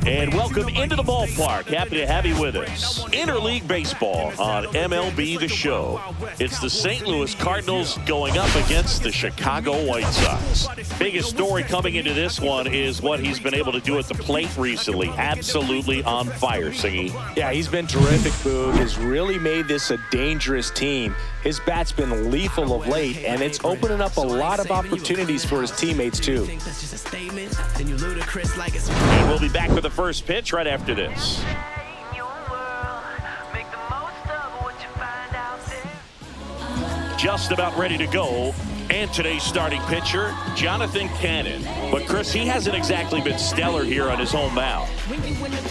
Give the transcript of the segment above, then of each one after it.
And welcome into the ballpark. Happy to have you with us. Interleague Baseball on MLB The Show. It's the St. Louis Cardinals going up against the Chicago White Sox. Biggest story coming into this one is what he's been able to do at the plate recently. Absolutely on fire, Singy. Yeah, he's been terrific, Boog. Has really made this a dangerous team. His bat's been lethal of late, and it's opening up a lot of opportunities for his teammates, too. And we'll be back with the first pitch right after this. Just about ready to go. And today's starting pitcher, Jonathan Cannon. But, Chris, he hasn't exactly been stellar here on his home mound.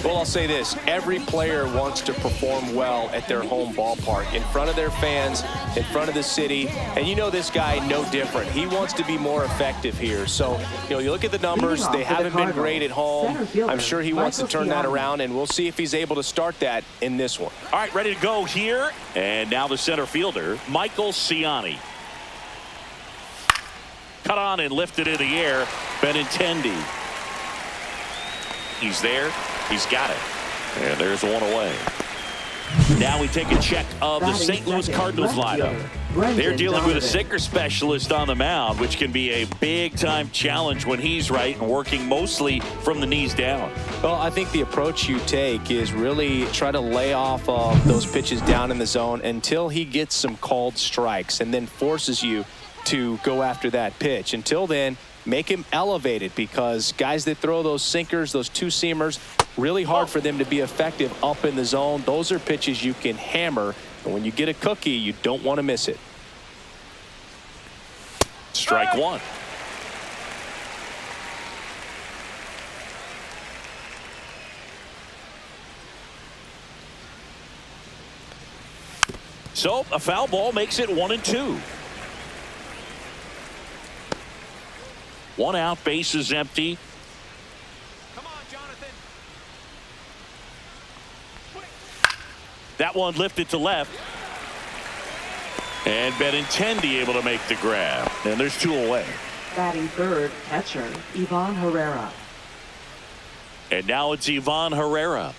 Well, I'll say this. Every player wants to perform well at their home ballpark, in front of their fans, in front of the city. And you know this guy, no different. He wants to be more effective here. So, you look at the numbers. They haven't been great at home. I'm sure he wants to turn that around, and we'll see if he's able to start that in this one. All right, ready to go here. And now the center fielder, Paul Skenes. Cut on and lifted in the air. Benintendi. He's there. He's got it. And there's one away. Now we take a check of the St. Louis Cardinals lineup. They're dealing with a sinker specialist on the mound, which can be a big-time challenge when he's right and working mostly from the knees down. Well, I think the approach you take is really try to lay off those pitches down in the zone until he gets some called strikes and then forces you to go after that pitch. Until then, make him elevated, because guys that throw those sinkers, those two-seamers, really hard for them to be effective up in the zone. Those are pitches you can hammer, and when you get a cookie, you don't want to miss it. Strike one. So a foul ball makes it 1-2. One out, base is empty. Come on, Jonathan. That one lifted to left. And Benintendi able to make the grab. And there's two away. Batting third, catcher, Ivan Herrera. And now it's Ivan Herrera.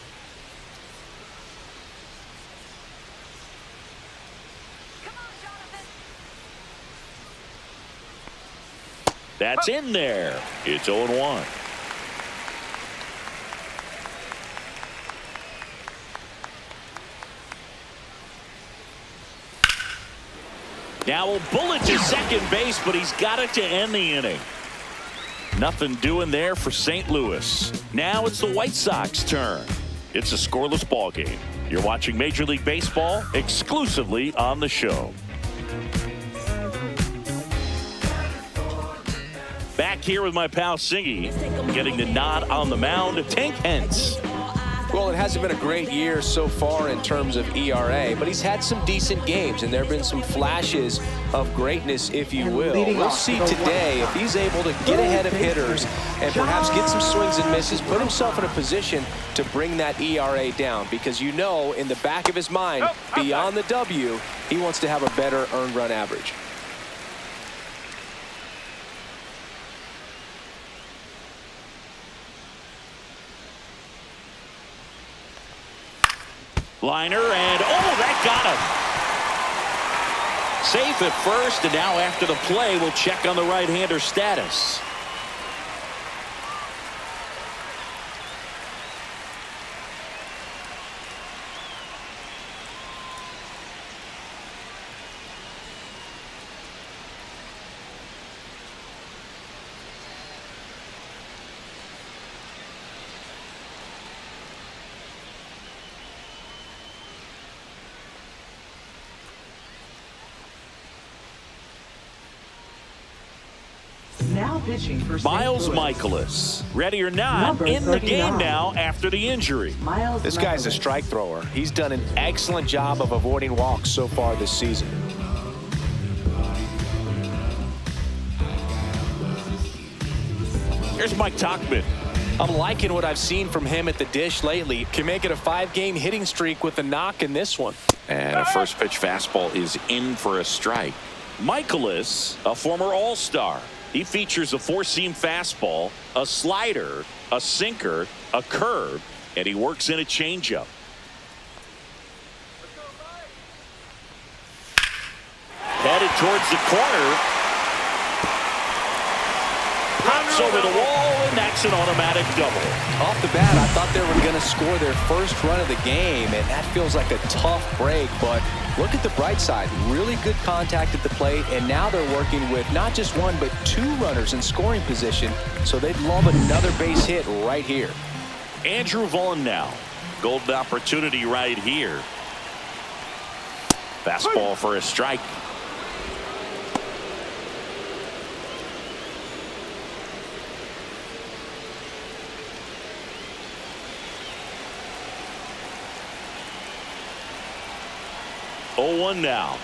That's in there. It's 0-1. Now a bullet to second base, but he's got it to end the inning. Nothing doing there for St. Louis. Now it's the White Sox turn. It's a scoreless ball game. You're watching Major League Baseball exclusively on the show. Back here with my pal Singy, getting the nod on the mound, Tank Hence. Well, it hasn't been a great year so far in terms of ERA, but he's had some decent games, and there have been some flashes of greatness, if you will. We'll see today if he's able to get ahead of hitters and perhaps get some swings and misses, put himself in a position to bring that ERA down, because in the back of his mind, beyond the W, he wants to have a better earned run average. Liner, and that got him. Safe at first, and now after the play, we'll check on the right-hander status. Now pitching for Miles St. Louis. Michaelis, ready or not, Number in the 39. game now after the injury. Miles This guy's a Michaelis. strike thrower. He's done an excellent job of avoiding walks so far this season. Here's Mike Tauchman. I'm liking what I've seen from him at the dish lately. Can make it a 5-game hitting streak with a knock in this one. And a first pitch fastball is in for a strike. Michaelis, a former All-Star. He features a four-seam fastball, a slider, a sinker, a curve, and he works in a changeup. Headed towards the corner. Pops over the wall, and that's an automatic double. Off the bat, I thought they were going to score their first run of the game, and that feels like a tough break. But look at the bright side. Really good contact at the plate, and now they're working with not just one, but two runners in scoring position, so they'd love another base hit right here. Andrew Vaughn now. Golden opportunity right here. Fastball for a strike. Oh, 1 now.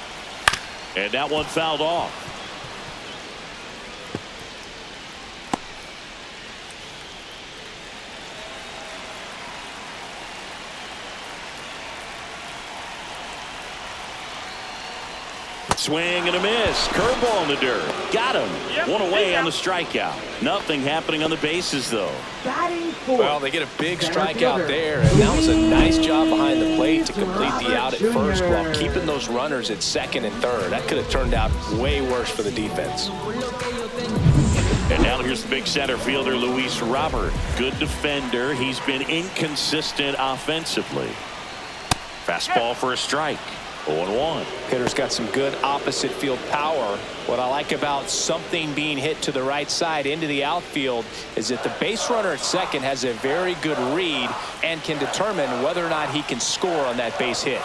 And that one fouled off. Swing and a miss. Curveball in the dirt. Got him. One away on the strikeout. Nothing happening on the bases, though. Batting fourth. Well, they get a big strikeout there, and that was a nice job behind the plate to complete the out at first while keeping those runners at second and third. That could have turned out way worse for the defense. And now here's the big center fielder, Luis Robert. Good defender. He's been inconsistent offensively. Fastball for a strike. 0-1. Hitter's got some good opposite field power. What I like about something being hit to the right side into the outfield is that the base runner at second has a very good read and can determine whether or not he can score on that base hit.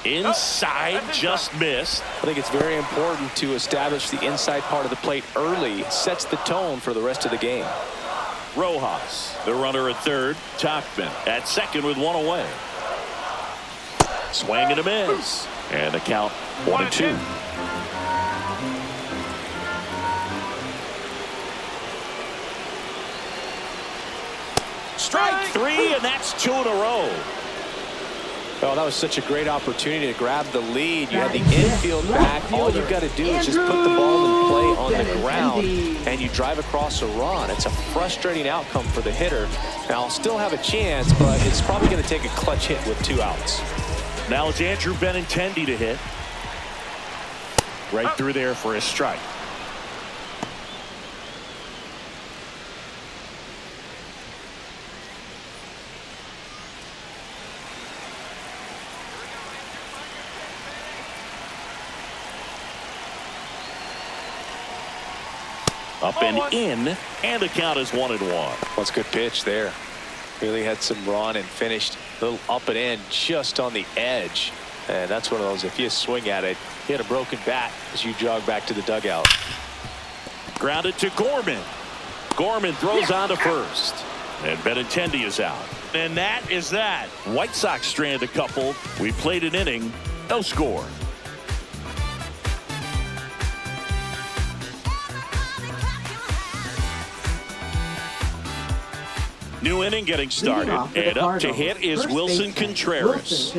Inside, just missed. I think it's very important to establish the inside part of the plate early. It sets the tone for the rest of the game. Rojas, the runner at third. Tachman at second with one away. Swing and a miss. And the count 1-2. Strike three, and that's 2 in a row. Oh, that was such a great opportunity to grab the lead. You had the infield back. All you've got to do is just put the ball in play on the ground, and you drive across a run. It's a frustrating outcome for the hitter. Now, I'll still have a chance, but it's probably going to take a clutch hit with 2 outs. Now it's Andrew Benintendi to hit. Right through there for a strike. Up and in, and the count is 1-1. That's a good pitch there. Really had some run and finished a little up and in just on the edge. And that's one of those, if you swing at it, you had a broken bat as you jog back to the dugout. Grounded to Gorman. Gorman throws on to first. And Benintendi is out. And that is that. White Sox strand a couple. We played an inning. No score. New inning getting started. And up to hit is Wilson Contreras.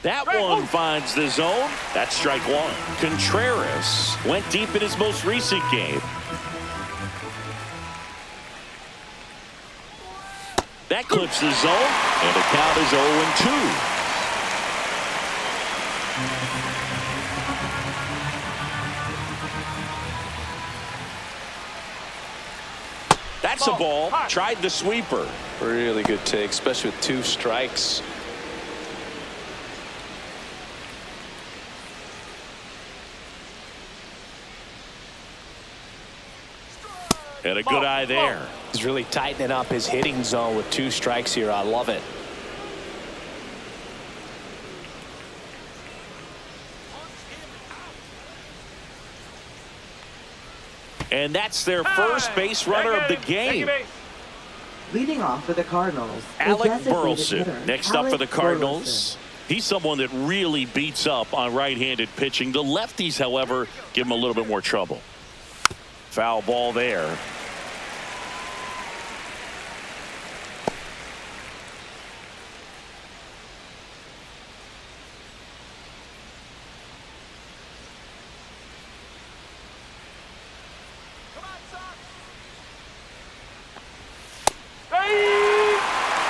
That one finds the zone. That's strike one. Contreras went deep in his most recent game. That clips the zone, and the count is 0-2. That's a ball. Tried the sweeper. Really good take, especially with 2 strikes. And a good eye there. He's really tightening up his hitting zone with 2 strikes here. I love it. And that's their first base runner of the game. Leading off for the Cardinals, Alec Burleson. Next up for the Cardinals. He's someone that really beats up on right-handed pitching. The lefties, however, give him a little bit more trouble. Foul ball there.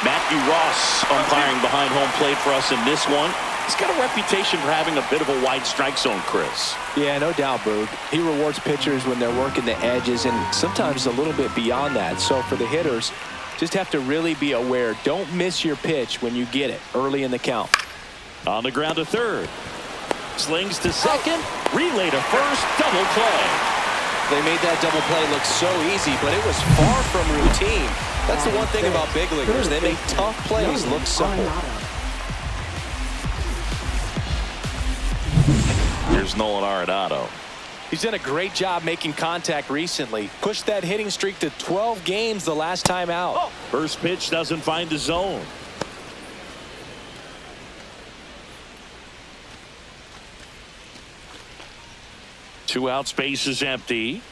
Matthew Ross umpiring behind home plate for us in this one. He's got a reputation for having a bit of a wide strike zone, Chris. Yeah, no doubt, Boog. He rewards pitchers when they're working the edges and sometimes a little bit beyond that. So for the hitters, just have to really be aware. Don't miss your pitch when you get it early in the count. On the ground to third. Slings to second. Relay to first. Double play. They made that double play look so easy, but it was far from routine. That's the one thing about big leaguers. They make tough plays look simple. Here's Nolan Arenado. He's done a great job making contact recently. Pushed that hitting streak to 12 games the last time out. First pitch doesn't find the zone. Two out, space is empty.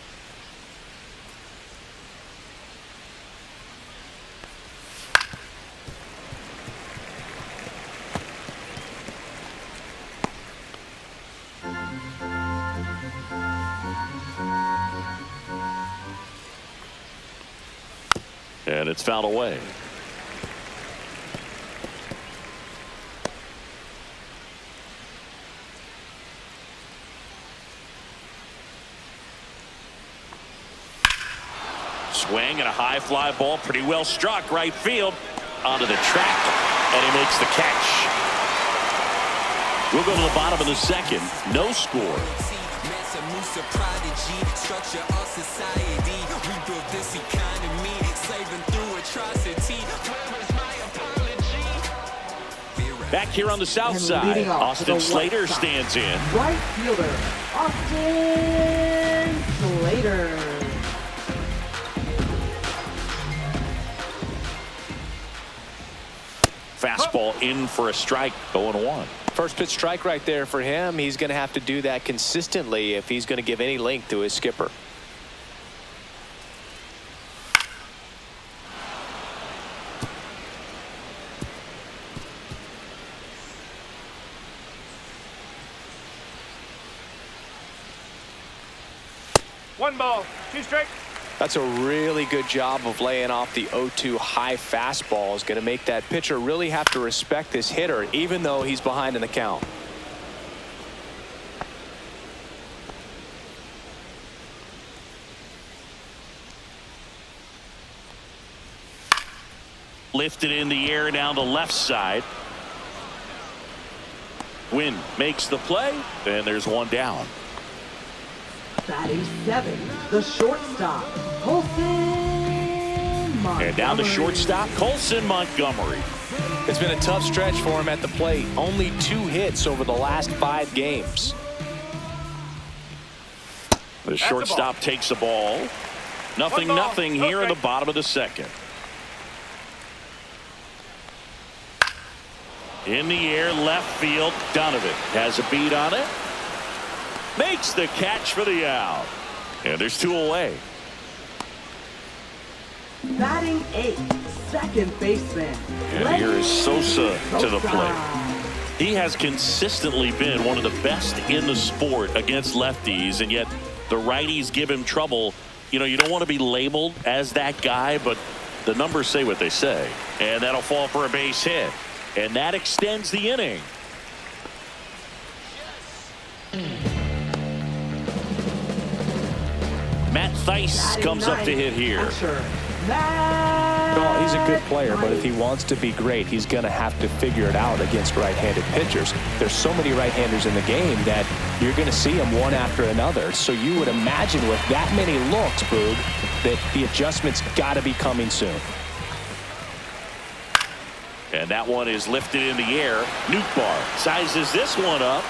And it's fouled away. Swing and a high fly ball, pretty well struck right field onto the track, and he makes the catch. We'll go to the bottom of the second. No score. Back here on the south side, Austin Slater stands in. Right fielder, Austin Slater. Fastball in for a strike, 0-1. First pitch strike right there for him. He's going to have to do that consistently if he's going to give any length to his skipper. One ball, two strikes. That's a really good job of laying off the 0-2 high fastball. Is going to make that pitcher really have to respect this hitter, even though he's behind in the count. Lifted in the air down the left side. Wynn makes the play, and there's one down. Batting seven, the shortstop, Colson Montgomery. And down the shortstop, Colson Montgomery. It's been a tough stretch for him at the plate. Only 2 hits over the last 5 games. The shortstop takes a ball. Nothing here in the bottom of the second. In the air, left field, Donovan has a beat on it. Makes the catch for the out. And there's 2 away. Batting 8, second baseman. And here is Sosa to the plate. He has consistently been one of the best in the sport against lefties, and yet the righties give him trouble. You know, you don't want to be labeled as that guy, but the numbers say what they say. And that'll fall for a base hit. And that extends the inning. Matt Theis comes up to hit here. Well, he's a good player, but if he wants to be great, he's going to have to figure it out against right-handed pitchers. There's so many right-handers in the game that you're going to see them one after another. So you would imagine with that many looks, Boog, that the adjustment's got to be coming soon. And that one is lifted in the air. Nootbaar sizes this one up.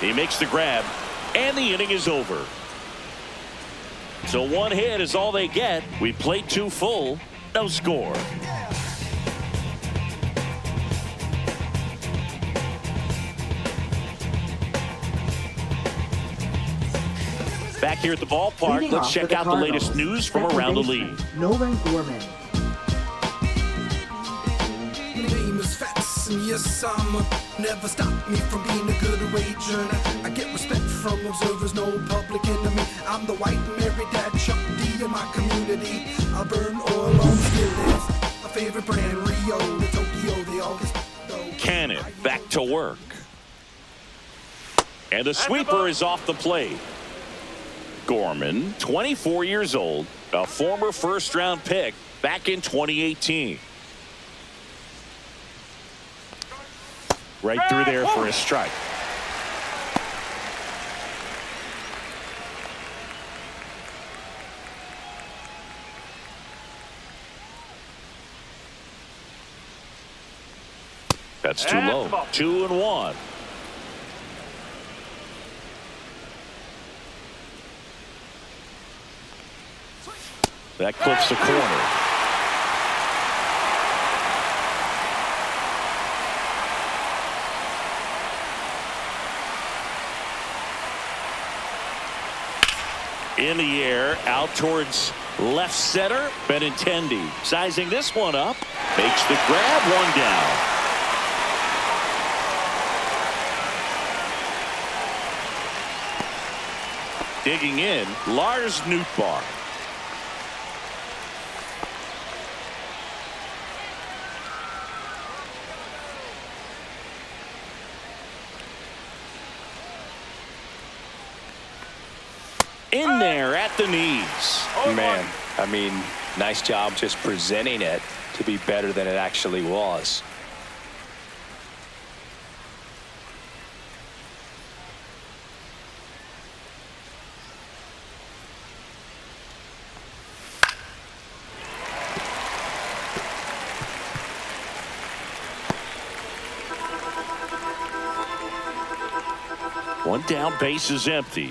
He makes the grab, and the inning is over. So 1 hit is all they get. We played 2 full, no score. Back here at the ballpark, Leading let's off check for the out the latest Cardinals, news from second around the baseman, league. Nolan Gorman. Name is facts, and yes, never stop me from being a good wager. I get respect from observers, no public enemy. I'm the white Mary Dad Chuck D in my community. I burn oil on skillets. My favorite brand, Rio to Tokyo, they all get Cannon back to work. And the sweeper is off the plate. Gorman, 24 years old, a former first-round pick back in 2018. Right through there for a strike. That's too low. 2-1. That clips the corner. In the air, out towards left center. Benintendi sizing this one up. Makes the grab, one down. Digging in, Lars Nootbaar. In there at the knees. Man, I mean, nice job just presenting it to be better than it actually was. One down, base is empty.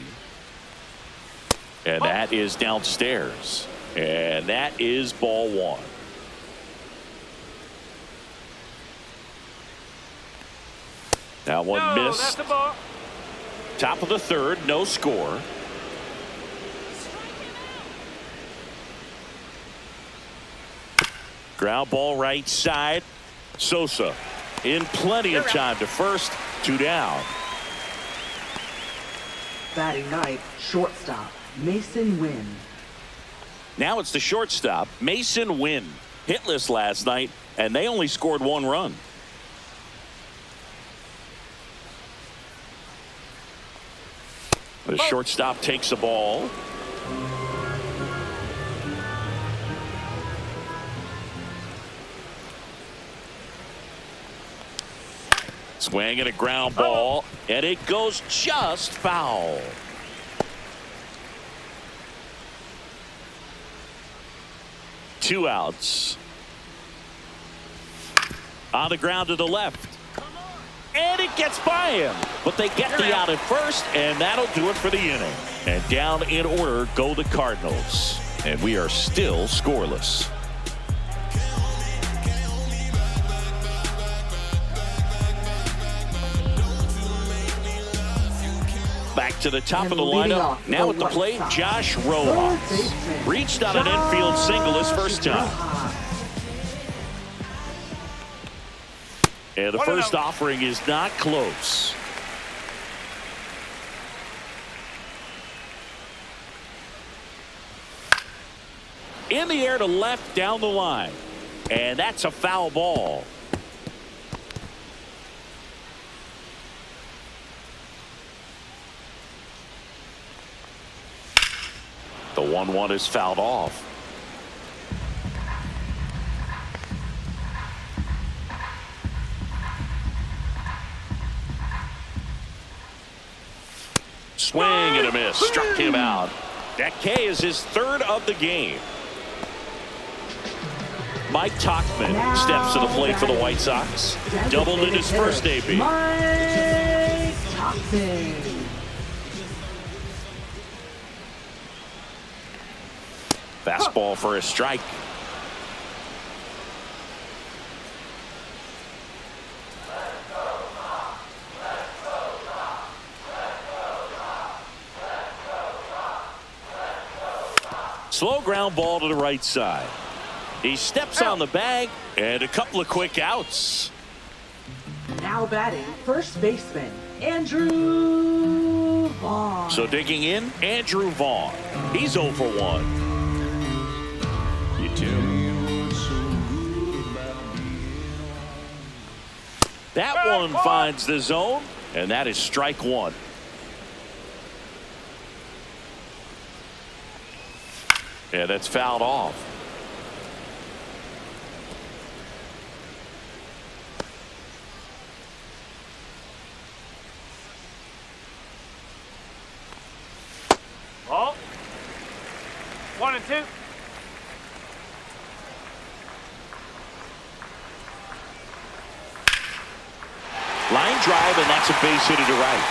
And that is downstairs. And that is ball one. That one missed. That's the ball. Top of the third, no score. Ground ball right side. Sosa in plenty of time to first. 2 down. Batting ninth, shortstop, Mason Wynn. Now it's the shortstop, Mason Wynn. Hitless last night, and they only scored 1 run. The shortstop takes the ball. Swing and a ground ball, and it goes just foul. Two outs. On the ground to the left. And it gets by him. But they get the out at first, and that'll do it for the inning. And down in order go the Cardinals. And we are still scoreless. Back to the top of the lineup. Now at the plate, Josh Rojas. Reached on an infield single his first time. And the first offering is not close. In the air to left down the line. And that's a foul ball. The 1-1 is fouled off. Swing and a miss. Struck him out. That K is his third of the game. Mike Tauchman steps to the plate for the White Sox. Doubled in his first AB. Mike Tauchman. Fastball for a strike. Slow ground ball to the right side. He steps on the bag, and a couple of quick outs. Now batting, first baseman, Andrew Vaughn. So digging in, Andrew Vaughn. He's 0 for 1. You too. That one finds the zone, and that is strike 1. Yeah, that's fouled off. Ball. 1 and 2. Line drive, and that's a base hit to right.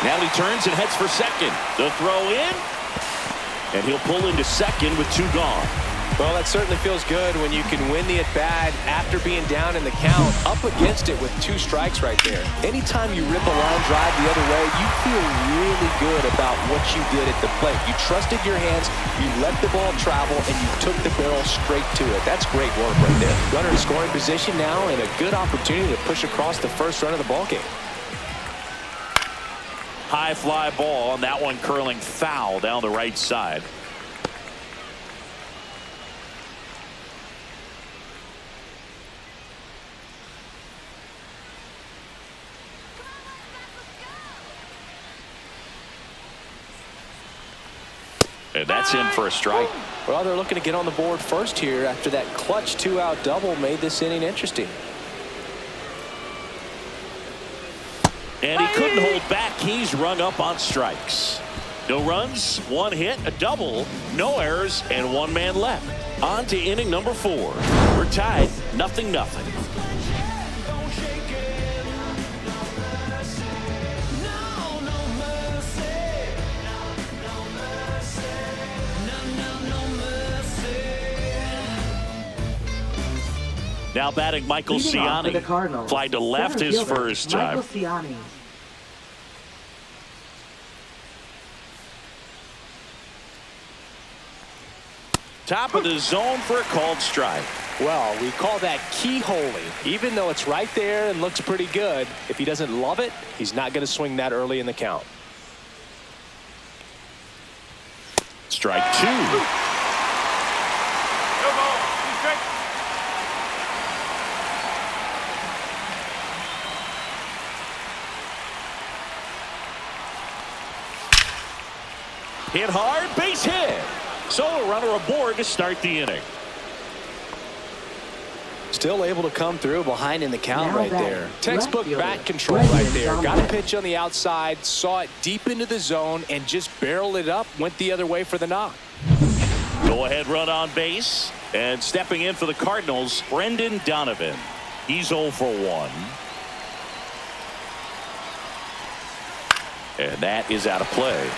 Now he turns and heads for second. The throw in, and he'll pull into second with 2 gone. Well, that certainly feels good when you can win the at-bat after being down in the count, up against it with 2 strikes right there. Anytime you rip a line drive the other way, you feel really good about what you did at the plate. You trusted your hands, you let the ball travel, and you took the barrel straight to it. That's great work right there. Runner in scoring position now, and a good opportunity to push across the first run of the ballgame. High fly ball, and that one curling foul down the right side. And that's in for a strike. Well, they're looking to get on the board first here after that clutch 2-out double made this inning interesting. And he couldn't hold back. He's rung up on strikes. No runs, 1 hit, a double, no errors, and 1 man left. On to inning number 4. We're tied 0-0. Now batting Michael Leading off for the Skenes. Cardinals, Fly to left center his fielder, first time. Michael Skenes. Top of the zone for a called strike. Well, we call that keyholing. Even though it's right there and looks pretty good, if he doesn't love it, he's not going to swing that early in the count. Strike 2. No ball. 2 strikes. Hit hard, base hit. So a runner aboard to start the inning. Still able to come through behind in the count Now right batting, there. left Textbook fielder, bat control Brendan right there. Got a Donovan. pitch on the outside, saw it deep into the zone, and just barreled it up, went the other way for the knock. Go ahead run on base. And stepping in for the Cardinals, Brendan Donovan. He's 0 for 1. And that is out of play.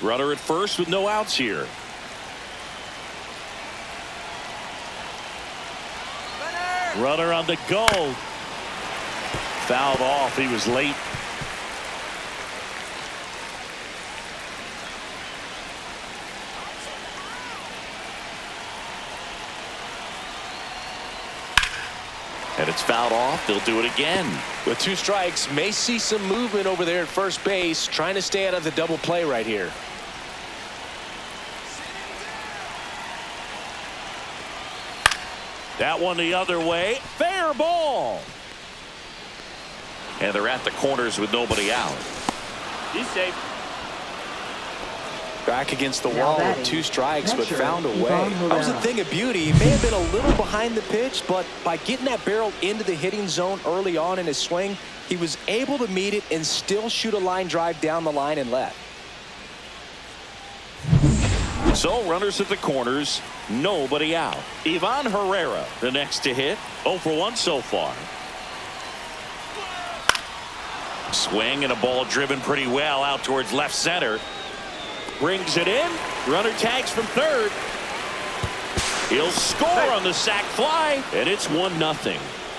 Runner at first with no outs here. Runner on the go. Fouled off. He was late. And it's fouled off. They'll do it again. With 2 strikes, may see some movement over there at first base, trying to stay out of the double play right here. That one the other way. Fair ball. And they're at the corners with nobody out. He's safe. Back against the Now wall batting, with 2 strikes, but catcher, found a way. Ivan That was a Herrera. thing of beauty. He may have been a little behind the pitch, but by getting that barrel into the hitting zone early on in his swing, he was able to meet it and still shoot a line drive down the line and left. So runners at the corners, nobody out. Ivan Herrera, the next to hit. 0 for 1 so far. Swing and a ball driven pretty well out towards left center. Brings it in. Runner tags from third. He'll score on the sac fly, and it's 1-0.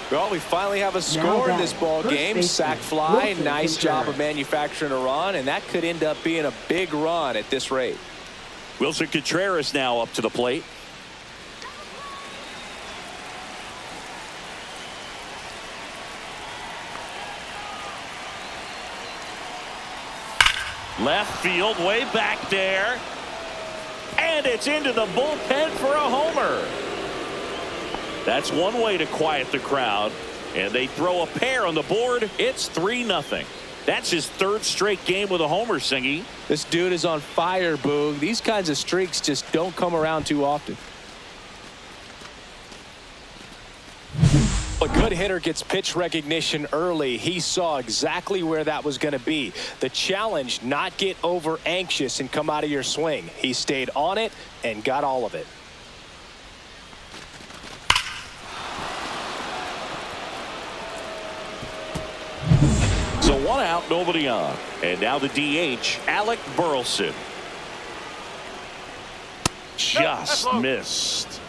Well, we finally have a score in this ball game. Sac fly, nice job of manufacturing a run, and that could end up being a big run at this rate. Wilson Contreras now up to the plate. Left field, way back there. And it's into the bullpen for a homer. That's one way to quiet the crowd. And they throw a pair on the board. It's 3-0. That's his third straight game with a homer, Singy. This dude is on fire, Boog. These kinds of streaks just don't come around too often. A good hitter gets pitch recognition early. He saw exactly where that was going to be. The challenge, not get over anxious and come out of your swing. He stayed on it and got all of it. So 1 out, nobody on. And now the DH, Alec Burleson. Just missed.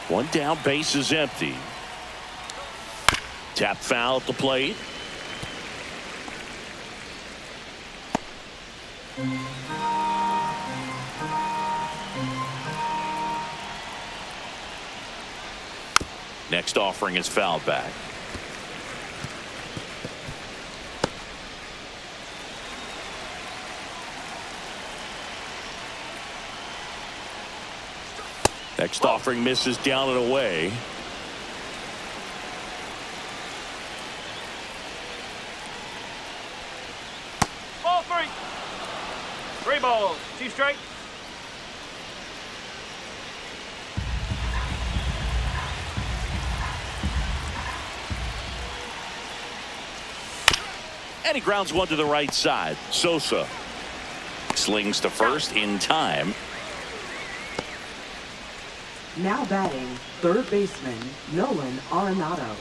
One down, base is empty. Tap foul at the plate. Next offering is fouled back. Next offering misses down and away. Ball 3. 3 balls, 2 strikes. And he grounds one to the right side. Sosa slings to first in time. Now batting, third baseman Nolan Arenado.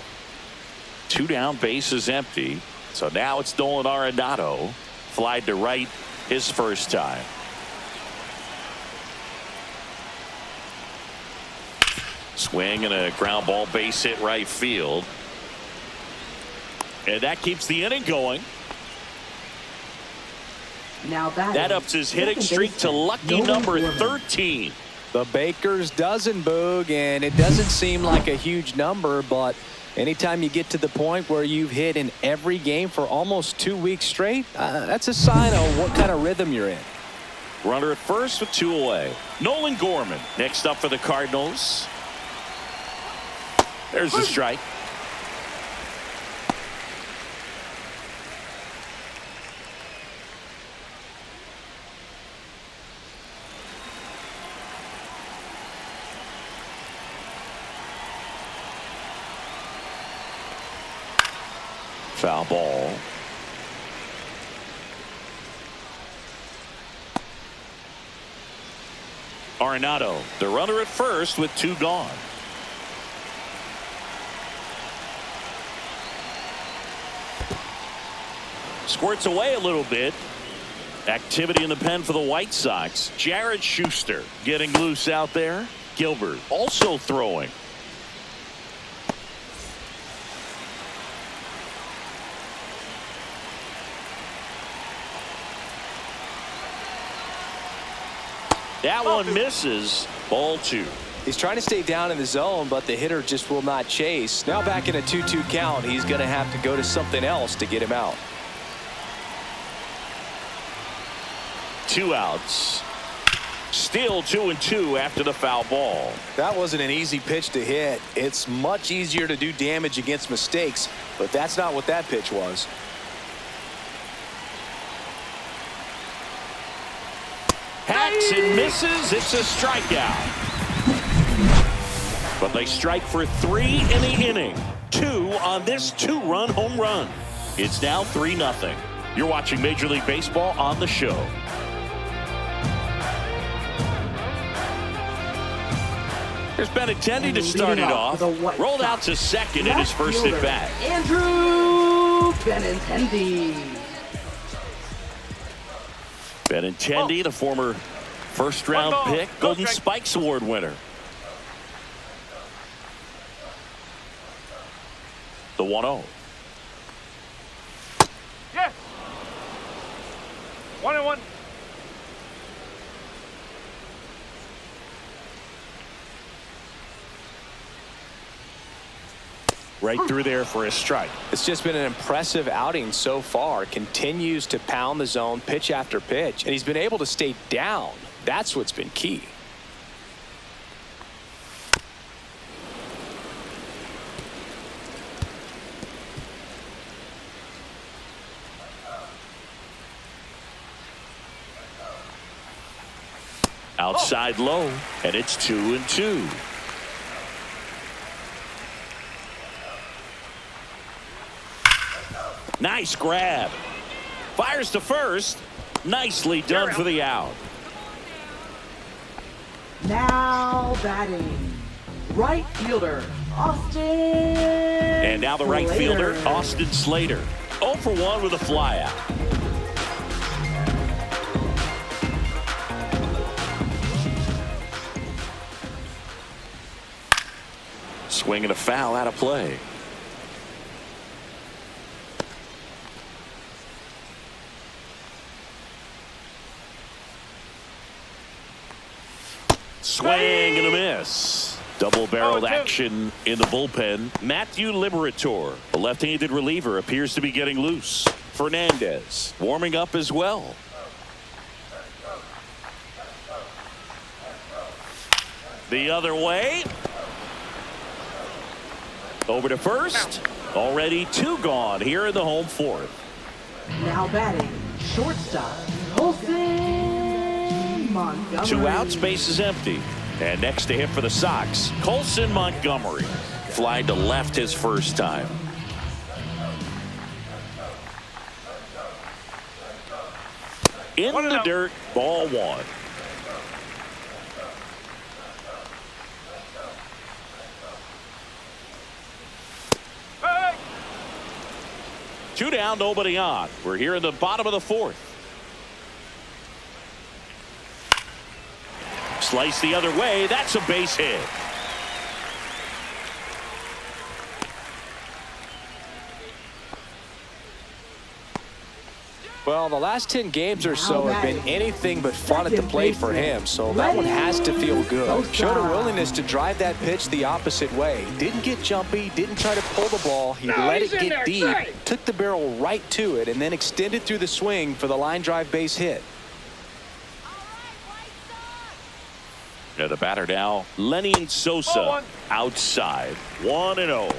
2 down, base is empty. So now it's Nolan Arenado. Flied to right his first time. Swing and a ground ball, base hit right field. And that keeps the inning going. Now batting, That ups his hitting streak to lucky number 13. The Baker's dozen, Boog, and it doesn't seem like a huge number, but anytime you get to the point where you've hit in every game for almost 2 weeks straight, that's a sign of what kind of rhythm you're in. Runner at first with 2 away. Nolan Gorman next up for the Cardinals. There's the strike. Foul ball. Arenado, the runner at first with 2 gone. Squirts away a little bit. Activity in the pen for the White Sox. Jared Schuster getting loose out there. Gilbert also throwing. That one misses. Ball 2. He's trying to stay down in the zone, but the hitter just will not chase. Now back in a 2-2 count, he's going to have to go to something else to get him out. 2 outs. Still 2-2 after the foul ball. That wasn't an easy pitch to hit. It's much easier to do damage against mistakes, but that's not what that pitch was. Hacks and misses. It's a strikeout. But they strike for 3 in the inning. 2 on this 2-run home run. It's now 3-0. You're watching Major League Baseball on the show. There's Benintendi to start it off. Rolled out to second in his first at bat. Andrew Benintendi. Benintendi, the former first-round pick, Golden Spikes Award winner. The 1-0. Yes. 1-1. Right through there for a strike. It's just been an impressive outing so far. Continues to pound the zone pitch after pitch, and he's been able to stay down. That's what's been key. Outside low, and it's 2-2. Nice grab. Fires to first. Nicely done for the out. Now batting, right fielder, Austin. And now the right fielder, Austin Slater. 0 for 1 with a flyout. Swing and a foul out of play. Swing and a miss. Double-barreled action in the bullpen. Matthew Liberator, the left-handed reliever, appears to be getting loose. Fernandez warming up as well. The other way. Over to first. Already 2 gone here in the home fourth. Now batting, shortstop, Colson Montgomery. 2 outs, base is empty. And next to him for the Sox, Colson Montgomery. Fly to left his first time. In the dirt, ball 1. Hey! 2 down, nobody on. We're here in the bottom of the fourth. Slice the other way. That's a base hit. Well, the last 10 games or so have been anything but fun at the plate for him, so that one has to feel good. Showed a willingness to drive that pitch the opposite way. Didn't get jumpy, didn't try to pull the ball. He let it get deep, took the barrel right to it, and then extended through the swing for the line drive base hit. The batter now, Lenny Sosa, outside, 1-0.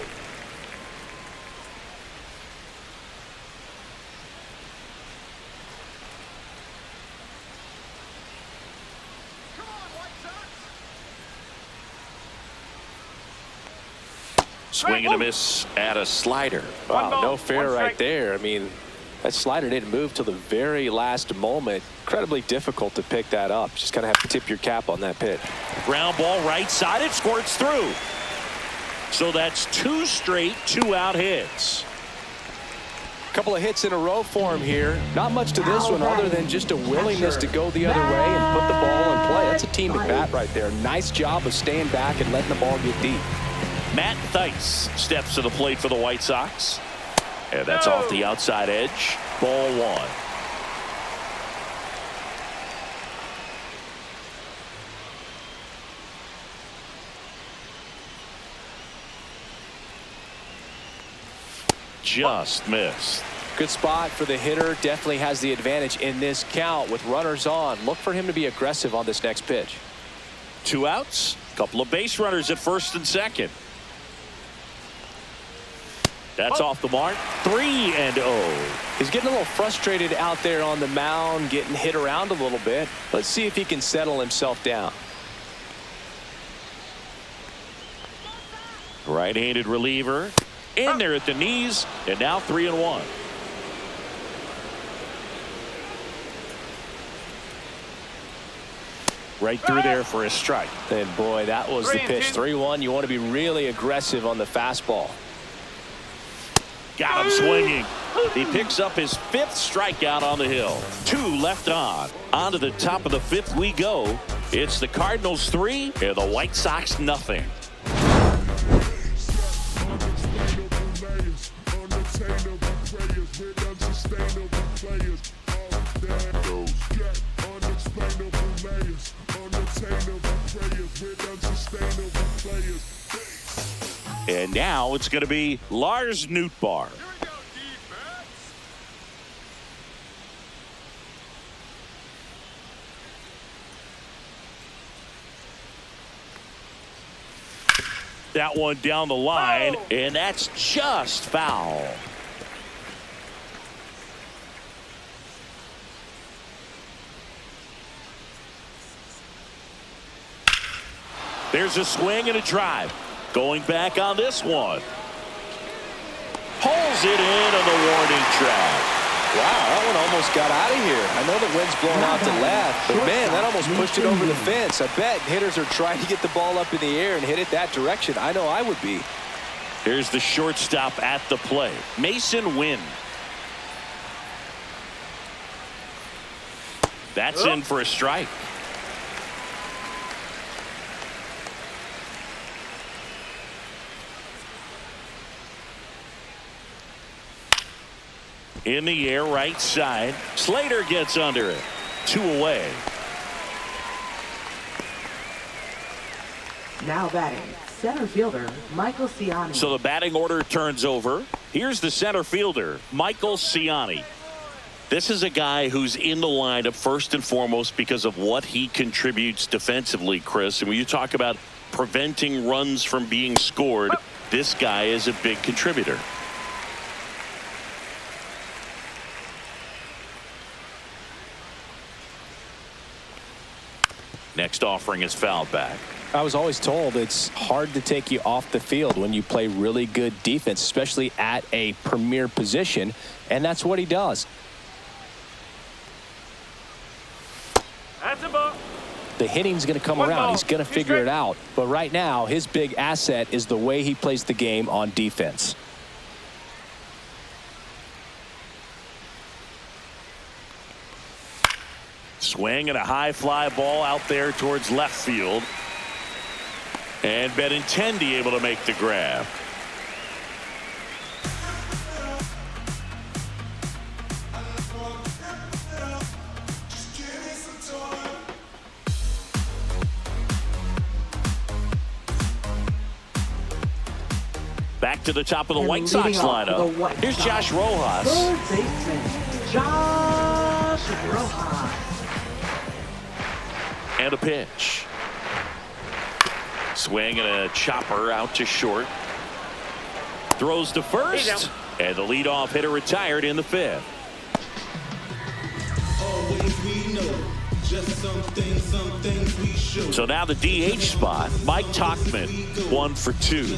Swing and a miss at a slider. Wow, no fair right there. I mean, that slider didn't move till the very last moment. Incredibly difficult to pick that up. Just kind of have to tip your cap on that pitch. Ground ball right side. It squirts through. So that's 2 straight 2-out hits. Couple of hits in a row for him here. Not much to this one other than just a willingness to go the other way and put the ball in play. That's a team at bat right there. Nice job of staying back and letting the ball get deep. Matt Theis steps to the plate for the White Sox. And that's off the outside edge. Ball 1. Just missed. Good spot for the hitter. Definitely has the advantage in this count with runners on. Look for him to be aggressive on this next pitch. 2 outs. Couple of base runners at first and second. That's off the mark. 3-0. He's getting a little frustrated out there on the mound, getting hit around a little bit. Let's see if he can settle himself down. Right-handed reliever in there at the knees, and now 3-1. Right through there for a strike. And boy, that was the pitch. 3-1. You want to be really aggressive on the fastball. Got him swinging. He picks up his 5th strikeout on the hill. 2 left on. On to the top of the 5th we go. It's the Cardinals 3 and the White Sox nothing. And now it's going to be Lars Nootbaar. That one down the line, and that's just foul. There's a swing and a drive. Going back on this one. Pulls it in on the warning track. Wow, that one almost got out of here. I know the wind's blowing out to left, but man, that almost pushed it over the fence. I bet hitters are trying to get the ball up in the air and hit it that direction. I know I would be. Here's the shortstop at the plate, Mason Wynn. That's in for a strike. In the air, right side. Slater gets under it. 2 away. Now batting, center fielder Michael Ciani. So the batting order turns over. Here's the center fielder, Michael Ciani. This is a guy who's in the lineup first and foremost because of what he contributes defensively, Chris. And when you talk about preventing runs from being scored, this guy is a big contributor. Next offering is fouled back. I was always told it's hard to take you off the field when you play really good defense, especially at a premier position, and that's what he does. That's a ball. The hitting's going to come around. He's going to figure it out. But right now, his big asset is the way he plays the game on defense. Swing and a high fly ball out there towards left field. And Benintendi able to make the grab. Back to the top of the White Sox lineup. Here's Josh Rojas. Third baseman Josh Rojas. And a pitch. Swing and a chopper out to short. Throws to first. And the leadoff hitter retired in the 5th. So now the DH spot, Mike Tauchman, 1 for 2.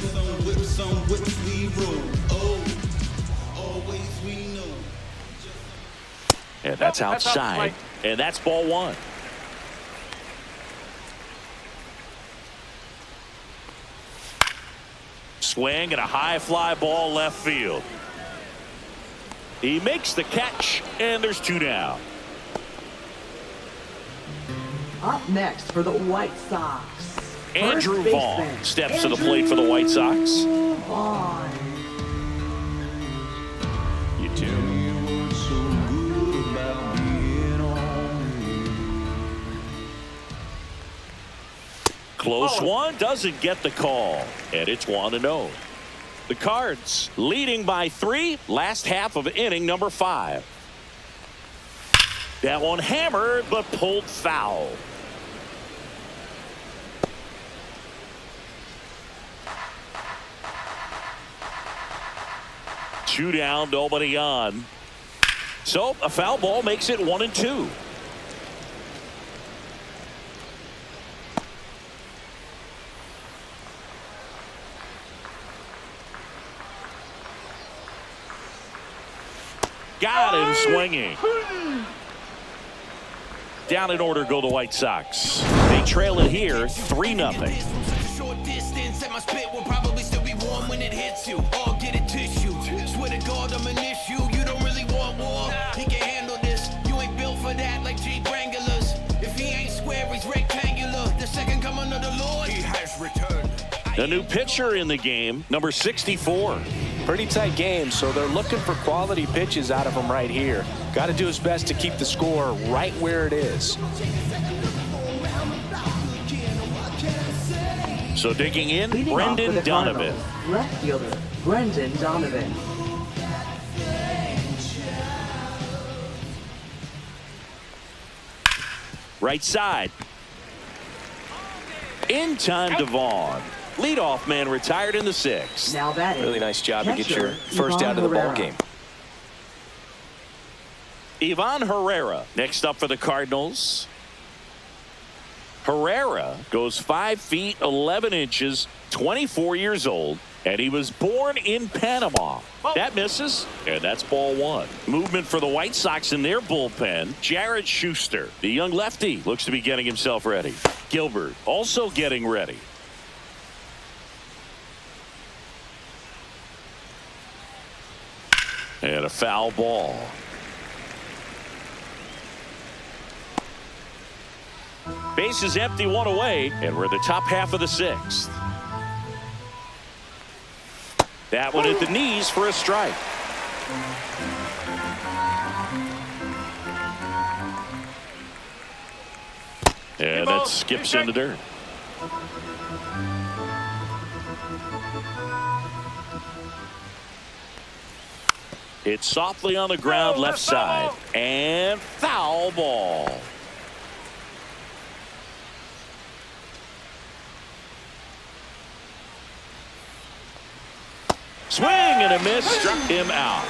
And that's outside. And that's ball 1. Swing and a high fly ball left field. He makes the catch, and there's 2 down. Up next for the White Sox, Andrew Vaughn steps to the plate for the White Sox. Vaughn. You too. Close one, doesn't get the call, and it's 1-0. The Cards leading by 3, last half of inning number 5. That one hammered, but pulled foul. Two down, nobody on. So a foul ball makes it 1-2. Got him swinging. Down in order go the White Sox. They They trail it here 3-0. Short distance and my spit will probably still be warm when it hits you. Or get a tissue. Swear to God, I'm an issue. You don't really want war. He can handle this. You ain't built for that like Jeep Wranglers. If he ain't square, he's rectangular. The second coming of the Lord, he has returned. The new pitcher in the game, number 64. Pretty tight game, so they're looking for quality pitches out of him right here. Got to do his best to keep the score right where it is. So digging in, Leading off for Brendan the Donovan. Cardinals, left fielder, Brendan Donovan. Right side. In time to Vaughn. Leadoff man retired in the 6th. Now batting. Really nice job to get your catcher, first Ivan out of the ball Herrera. game. Ivan Herrera next up for the Cardinals. Herrera goes 5 feet 11 inches, 24 years old, and he was born in Panama. That misses, and that's ball 1. Movement for the White Sox in their bullpen. Jared Schuster, the young lefty, looks to be getting himself ready. Gilbert also getting ready. And a foul ball. Base is empty, 1 away, and we're the top half of the 6th. That one at the knees for a strike. And that skips in the dirt. It's softly on the ground, left side, and foul ball. Swing and a miss, struck him out.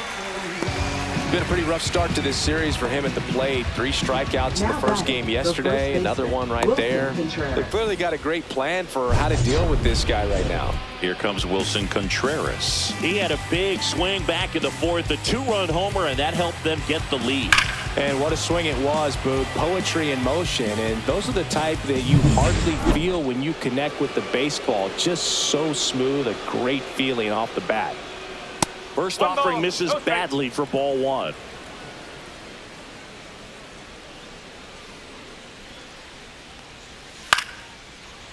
Been a pretty rough start to this series for him at the plate. 3 strikeouts in the first game yesterday. Another one right there. They've clearly got a great plan for how to deal with this guy right now. Here comes Wilson Contreras. He had a big swing back in the 4th, a 2-run homer, and that helped them get the lead. And what a swing it was, Boog. Poetry in motion. And those are the type that you hardly feel when you connect with the baseball. Just so smooth, a great feeling off the bat. First offering misses badly for ball 1.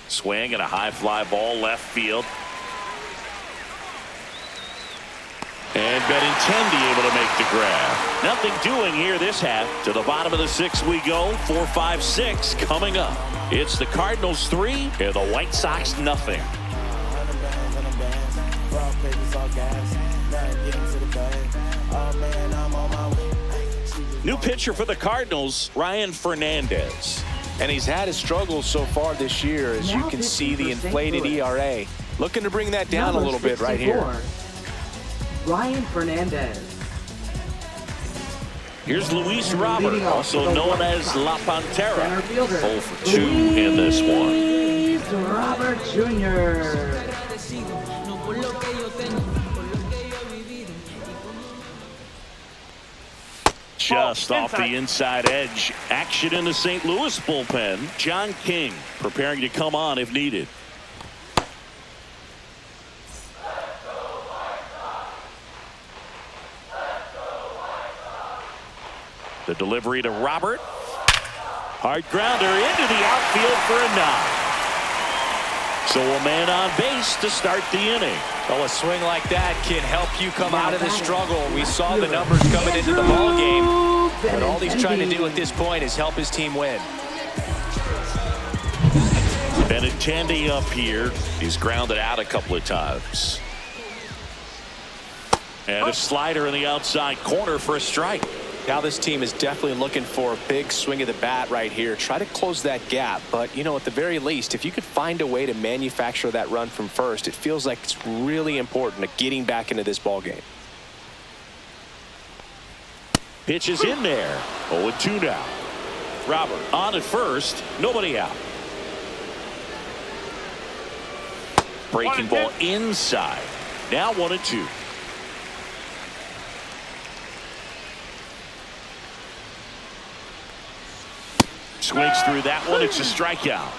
Swing and a high fly ball left field. And Benintendi able to make the grab. Nothing doing here this half. To the bottom of the 6th we go. 4-5-6 coming up. It's the Cardinals 3 and the White Sox nothing. New pitcher for the Cardinals, Ryan Fernandez. And he's had his struggles so far this year, as you can see the inflated ERA. Looking to bring that down a little bit right here. Ryan Fernandez. Here's Luis Robert, also known as La Pantera. Center fielder. 0 for 2 in this one. Luis Robert Jr. Just off the inside edge. Action in the St. Louis bullpen. John King preparing to come on if needed. The delivery to Robert. Hard grounder into the outfield for a knock. So a man on base to start the inning. Well, a swing like that can help you come out of the struggle. We saw the numbers coming into the ball game, but all he's trying to do at this point is help his team win. Benintendi up here. He's grounded out a couple of times. And a slider in the outside corner for a strike. Now this team is definitely looking for a big swing of the bat right here. Try to close that gap. But, you know, at the very least, if you could find a way to manufacture that run from first, it feels like it's really important to getting back into this ball game. Pitch is in there. 0-2 now. Robert on at first. Nobody out. Breaking ball inside. Now 1-2. Swings through that one. It's a strikeout.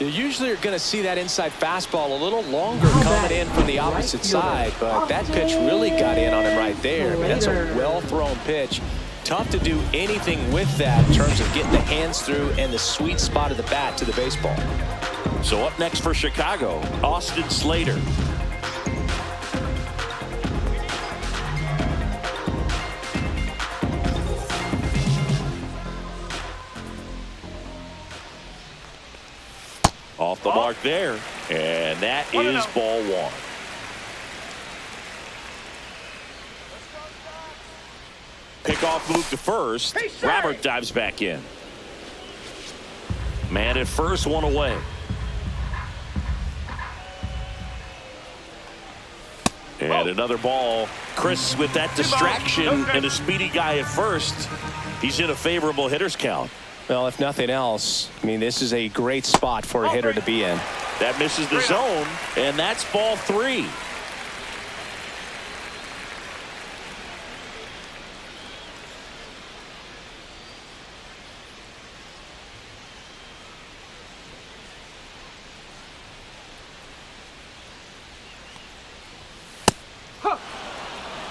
You usually are going to see that inside fastball a little longer coming in from the opposite side, but that pitch really got in on him right there. I mean, that's a well-thrown pitch. Tough to do anything with that in terms of getting the hands through and the sweet spot of the bat to the baseball. So up next for Chicago, Austin Slater. Off the mark there, and that is ball one. Pickoff move to first. Robert dives back in. Man at first, one away. And another ball. Chris with that distraction and a speedy guy at first. He's in a favorable hitter's count. Well, if nothing else, I mean, this is a great spot for a hitter to be in. That misses the zone, and that's ball three.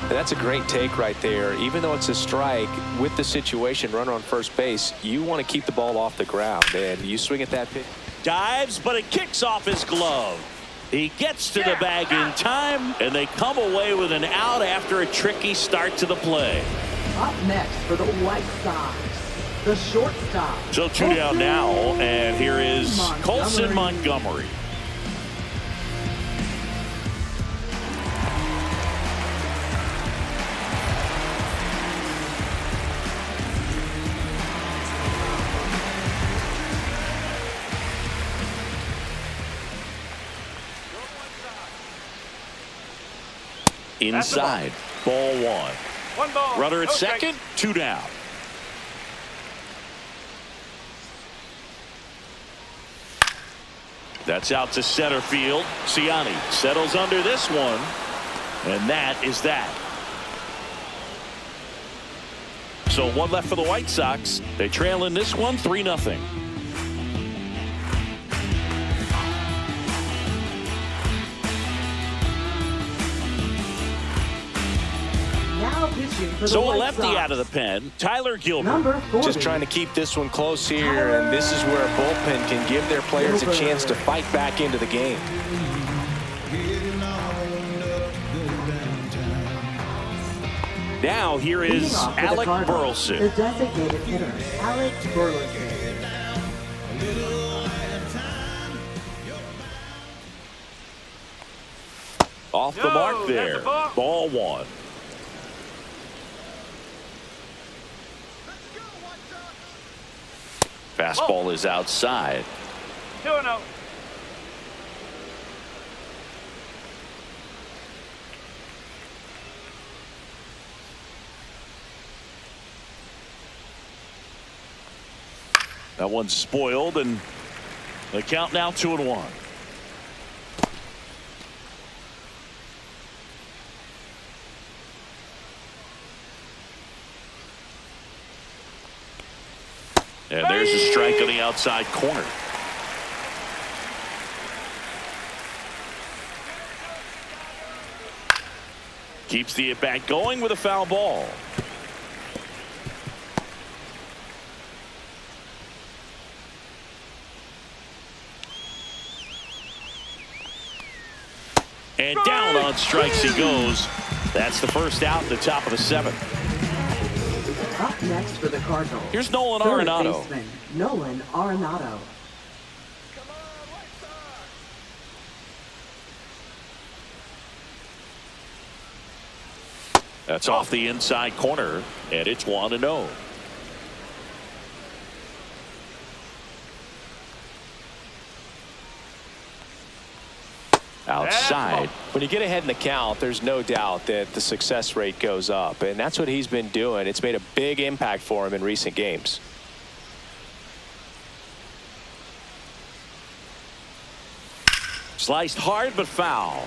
That's a great take right there. Even though it's a strike, with the situation, runner on first base, you want to keep the ball off the ground, and you swing at that pitch. Dives, but it kicks off his glove. He gets to the bag in time, and they come away with an out after a tricky start to the play. Up next for the White Sox, the shortstop. So two down now, and here is Colson Montgomery. Inside, ball one. One ball. Runner at No second, two down. That's out to center field. Ciani settles under this one, and that is that. So one left for the White Sox. They trail in this one 3-0. So a lefty out of the pen, Tyler Gilbert. Just trying to keep this one close here, and this is where a bullpen can give their players a chance to fight back into the game. Now here is Alec Burleson. The designated hitter, Alec Burleson. Off the mark there. Ball one. Fastball is outside. 2-0. That one's spoiled, and the count now 2-1. And there's a strike on the outside corner. Keeps the at-bat going with a foul ball. And down on strikes he goes. That's the first out in the top of the seventh. Up next for the Cardinals. Here's Nolan third Arenado. baseman, Nolan Arenado. That's off the inside corner, and it's 1-0. Outside. When you get ahead in the count, there's no doubt that the success rate goes up, and that's what he's been doing. It's made a big impact for him in recent games. Sliced hard but foul.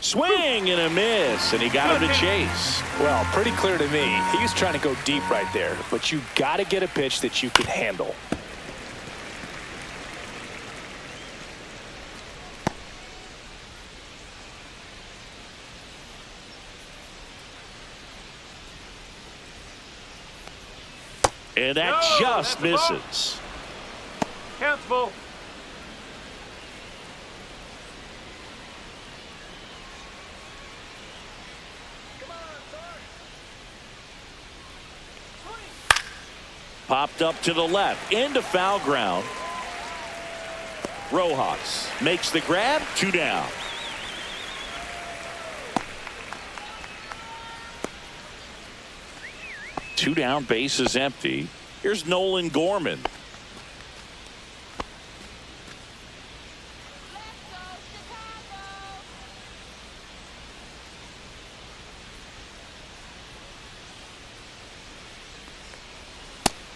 Swing and a miss, and he got him to chase. Well, pretty clear to me. He was trying to go deep right there, but you got to get a pitch that you can handle. And that just misses. Count's full. Popped up to the left, into foul ground. Rojas makes the grab, 2 down. Two down, base is empty. Here's Nolan Gorman.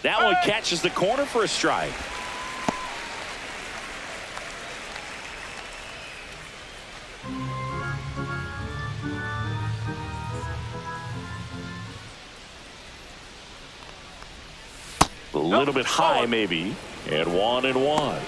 That one catches the corner for a strike. A little bit high, maybe. And 1-1.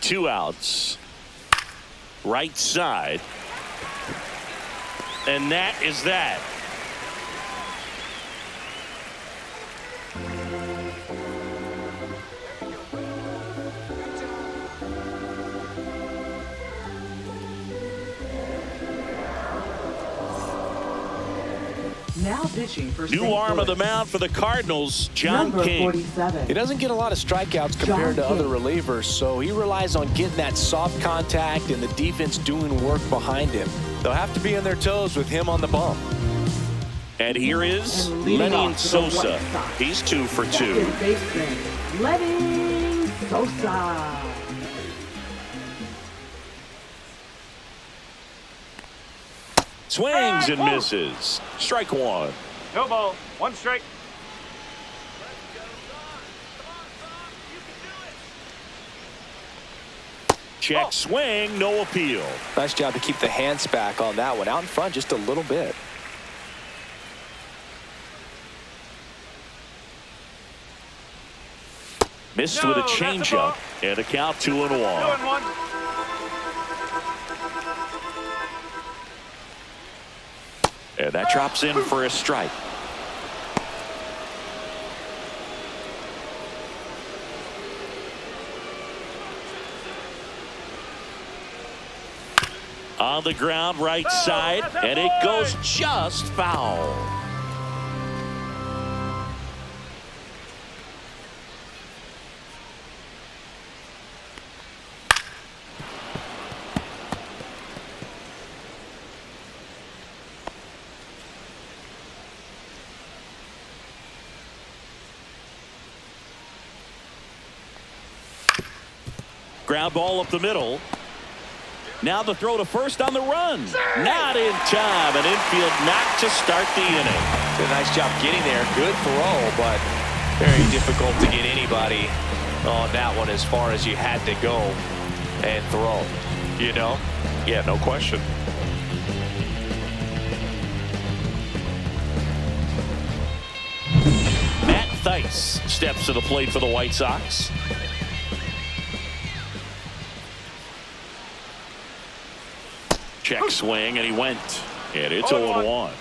Two outs. Right side. And that is that. Now pitching for New St. arm Louis. of the mound for the Cardinals, John Number King. 47. He doesn't get a lot of strikeouts compared to other relievers, so he relies on getting that soft contact and the defense doing work behind him. They'll have to be on their toes with him on the bump. And here is And leading Lenny off to the Sosa. White Sox. He's 2 for 2. Second baseman, Lenny Sosa. Swings and misses. Strike 1. No ball. 1 strike. Check swing, no appeal. Nice job to keep the hands back on that one. Out in front just a little bit. Missed No, with a that's a changeup. ball. And a count 2-1. 2-1. And that drops in for a strike. On the ground, right side, and it goes just foul. Ground ball up the middle. Now the throw to first on the run. Not in time. An infield knock to start the inning. Did a nice job getting there. Good throw, but very difficult to get anybody on that one as far as you had to go and throw. You know? Yeah, no question. Matt Theis steps to the plate for the White Sox. Check swing, and he went. And it's 0-1.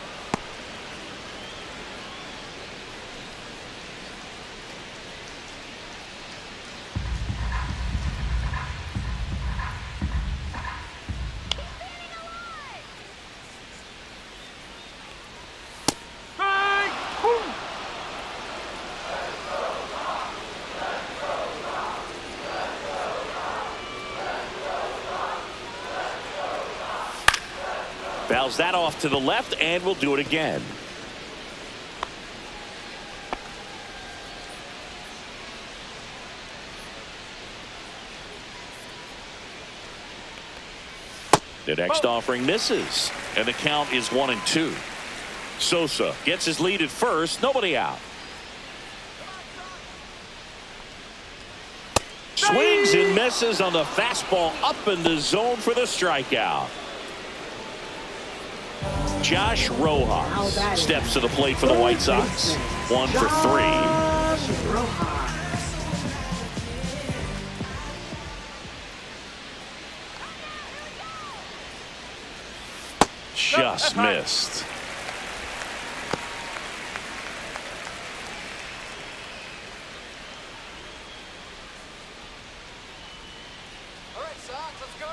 Fouls that off to the left, and we'll do it again. The next offering misses, and the count is 1-2. Sosa gets his lead at first, nobody out. Swings and misses on the fastball up in the zone for the strikeout. Josh Rojas steps to the plate for the White Sox. 1 for 3. Just missed. All right, Sox, let's go.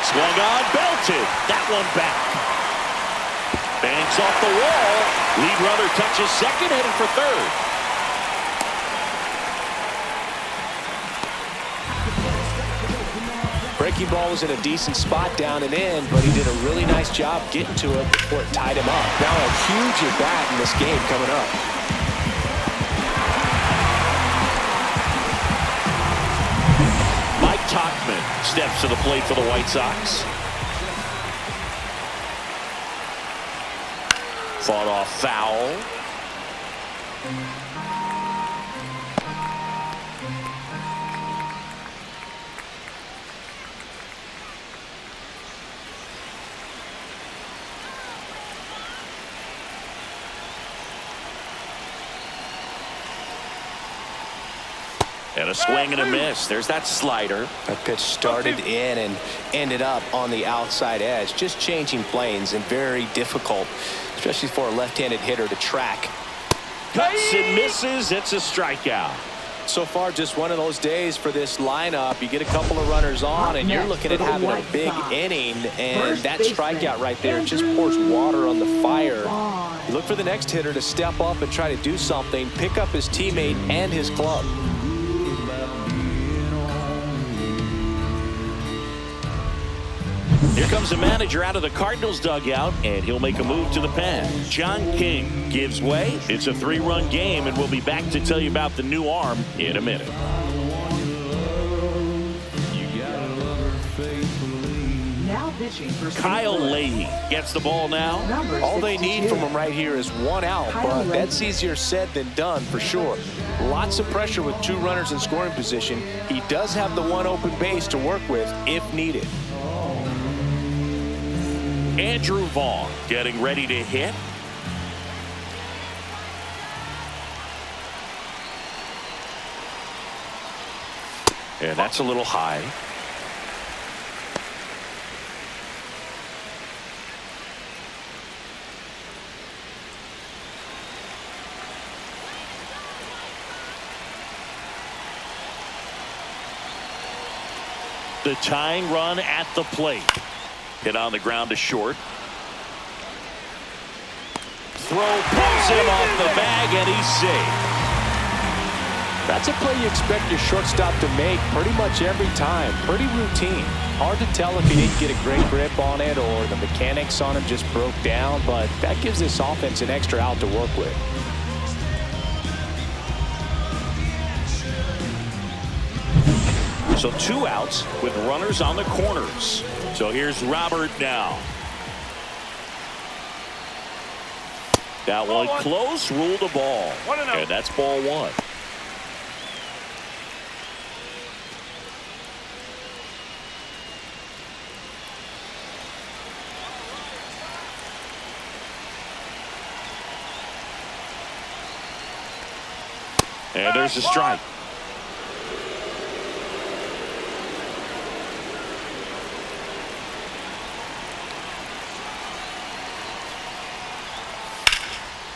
Swung on, belted. That one back. Bangs off the wall. Lead runner touches second, headed for third. Breaking ball was in a decent spot down and in, but he did a really nice job getting to it before it tied him up. Now a huge at-bat in this game coming up. Mike Tauchman steps to the plate for the White Sox. Fought off foul. And a swing and a miss. There's that slider. That pitch started in and ended up on the outside edge. Just changing planes and very difficult, especially for a left-handed hitter to track. Cuts and misses. It's a strikeout. So far, just one of those days for this lineup. You get a couple of runners on, and you're looking at having a big inning, and that strikeout right there just pours water on the fire. You look for the next hitter to step up and try to do something, pick up his teammate and his club. Here comes the manager out of the Cardinals dugout, and he'll make a move to the pen. John King gives way. It's a 3-run game, and we'll be back to tell you about the new arm in a minute. Now pitching for Kyle Leahy gets the ball now. All they need from him right here is 1 out, but that's easier said than done for sure. Lots of pressure with 2 runners in scoring position. He does have the 1 open base to work with if needed. Andrew Vaughn getting ready to hit. And that's a little high. The tying run at the plate. Hit on the ground to short. Throw pulls him off the bag, and he's safe. That's a play you expect your shortstop to make pretty much every time. Pretty routine. Hard to tell if he didn't get a great grip on it or the mechanics on him just broke down, but that gives this offense an extra out to work with. So 2 outs with runners on the corners. So here's Robert now. That one close, ruled a ball. And that's ball 1. And there's a strike.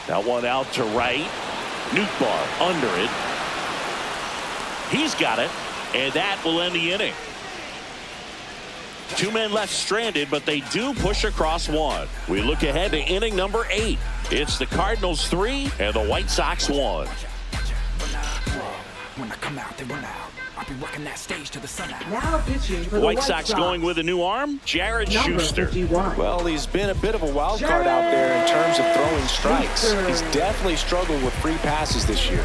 That one out to right. Nootbaar under it. He's got it, and that will end the inning. 2 men left stranded, but they do push across 1. We look ahead to inning number 8. It's the Cardinals 3 and the White Sox 1. When I come out, they run out. I'll be working that stage to the sun out. Now pitching for the White Sox going with a new arm, Jared Schuster. 51. Well, he's been a bit of a wild card out there in terms of throwing strikes. He's definitely struggled with free passes this year.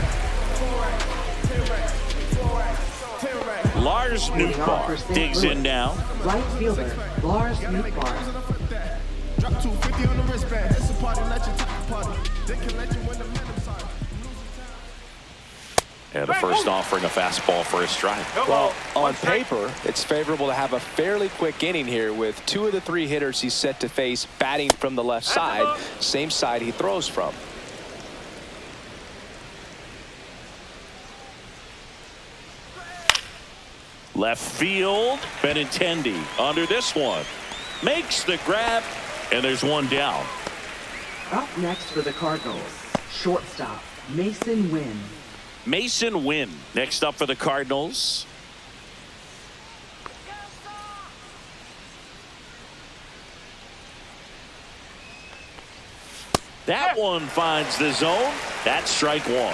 Lars Nootbaar digs in now. Right fielder, Lars Nootbaar. Drop 250 on the wristband. It's a party, let you take a party. They can let you win the minimum. And the first offering a fastball for a strike. Well, on paper, it's favorable to have a fairly quick inning here with 2 of the 3 hitters he's set to face batting from the left side, same side he throws from. Left field, Benintendi under this one. Makes the grab, and there's one down. Up next for the Cardinals, shortstop, Mason Wynn. Mason Wynn next up for the Cardinals. That one finds the zone. That's strike 1.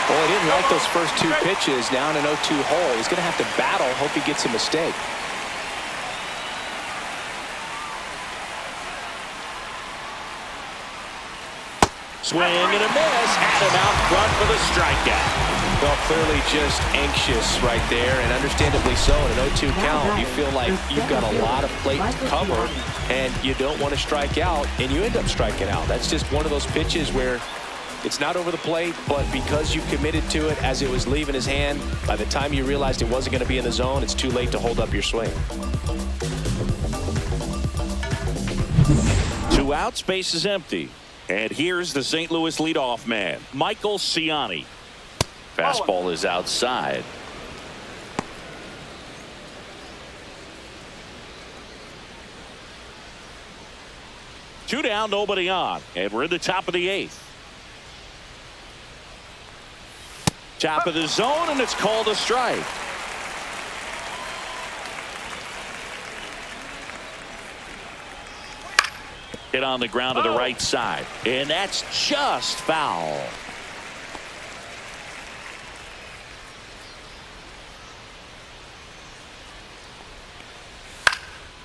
Well, he didn't like those first 2 pitches. Now in an 0-2 hole, he's going to have to battle. Hope he gets a mistake. Swing and a miss. Had him out front for the strikeout. Well, clearly just anxious right there, and understandably so. In an 0-2 count, you feel like you've got a lot of plate to cover, and you don't want to strike out, and you end up striking out. That's just one of those pitches where it's not over the plate, but because you committed to it as it was leaving his hand, by the time you realized it wasn't going to be in the zone, it's too late to hold up your swing. 2 outs, base is empty. And here's the St. Louis leadoff man, Michael Ciani. Fastball is outside. Two down, nobody on, and we're in the top of the 8th. Top of the zone, and it's called a strike. Hit on the ground to the right side, and that's just foul.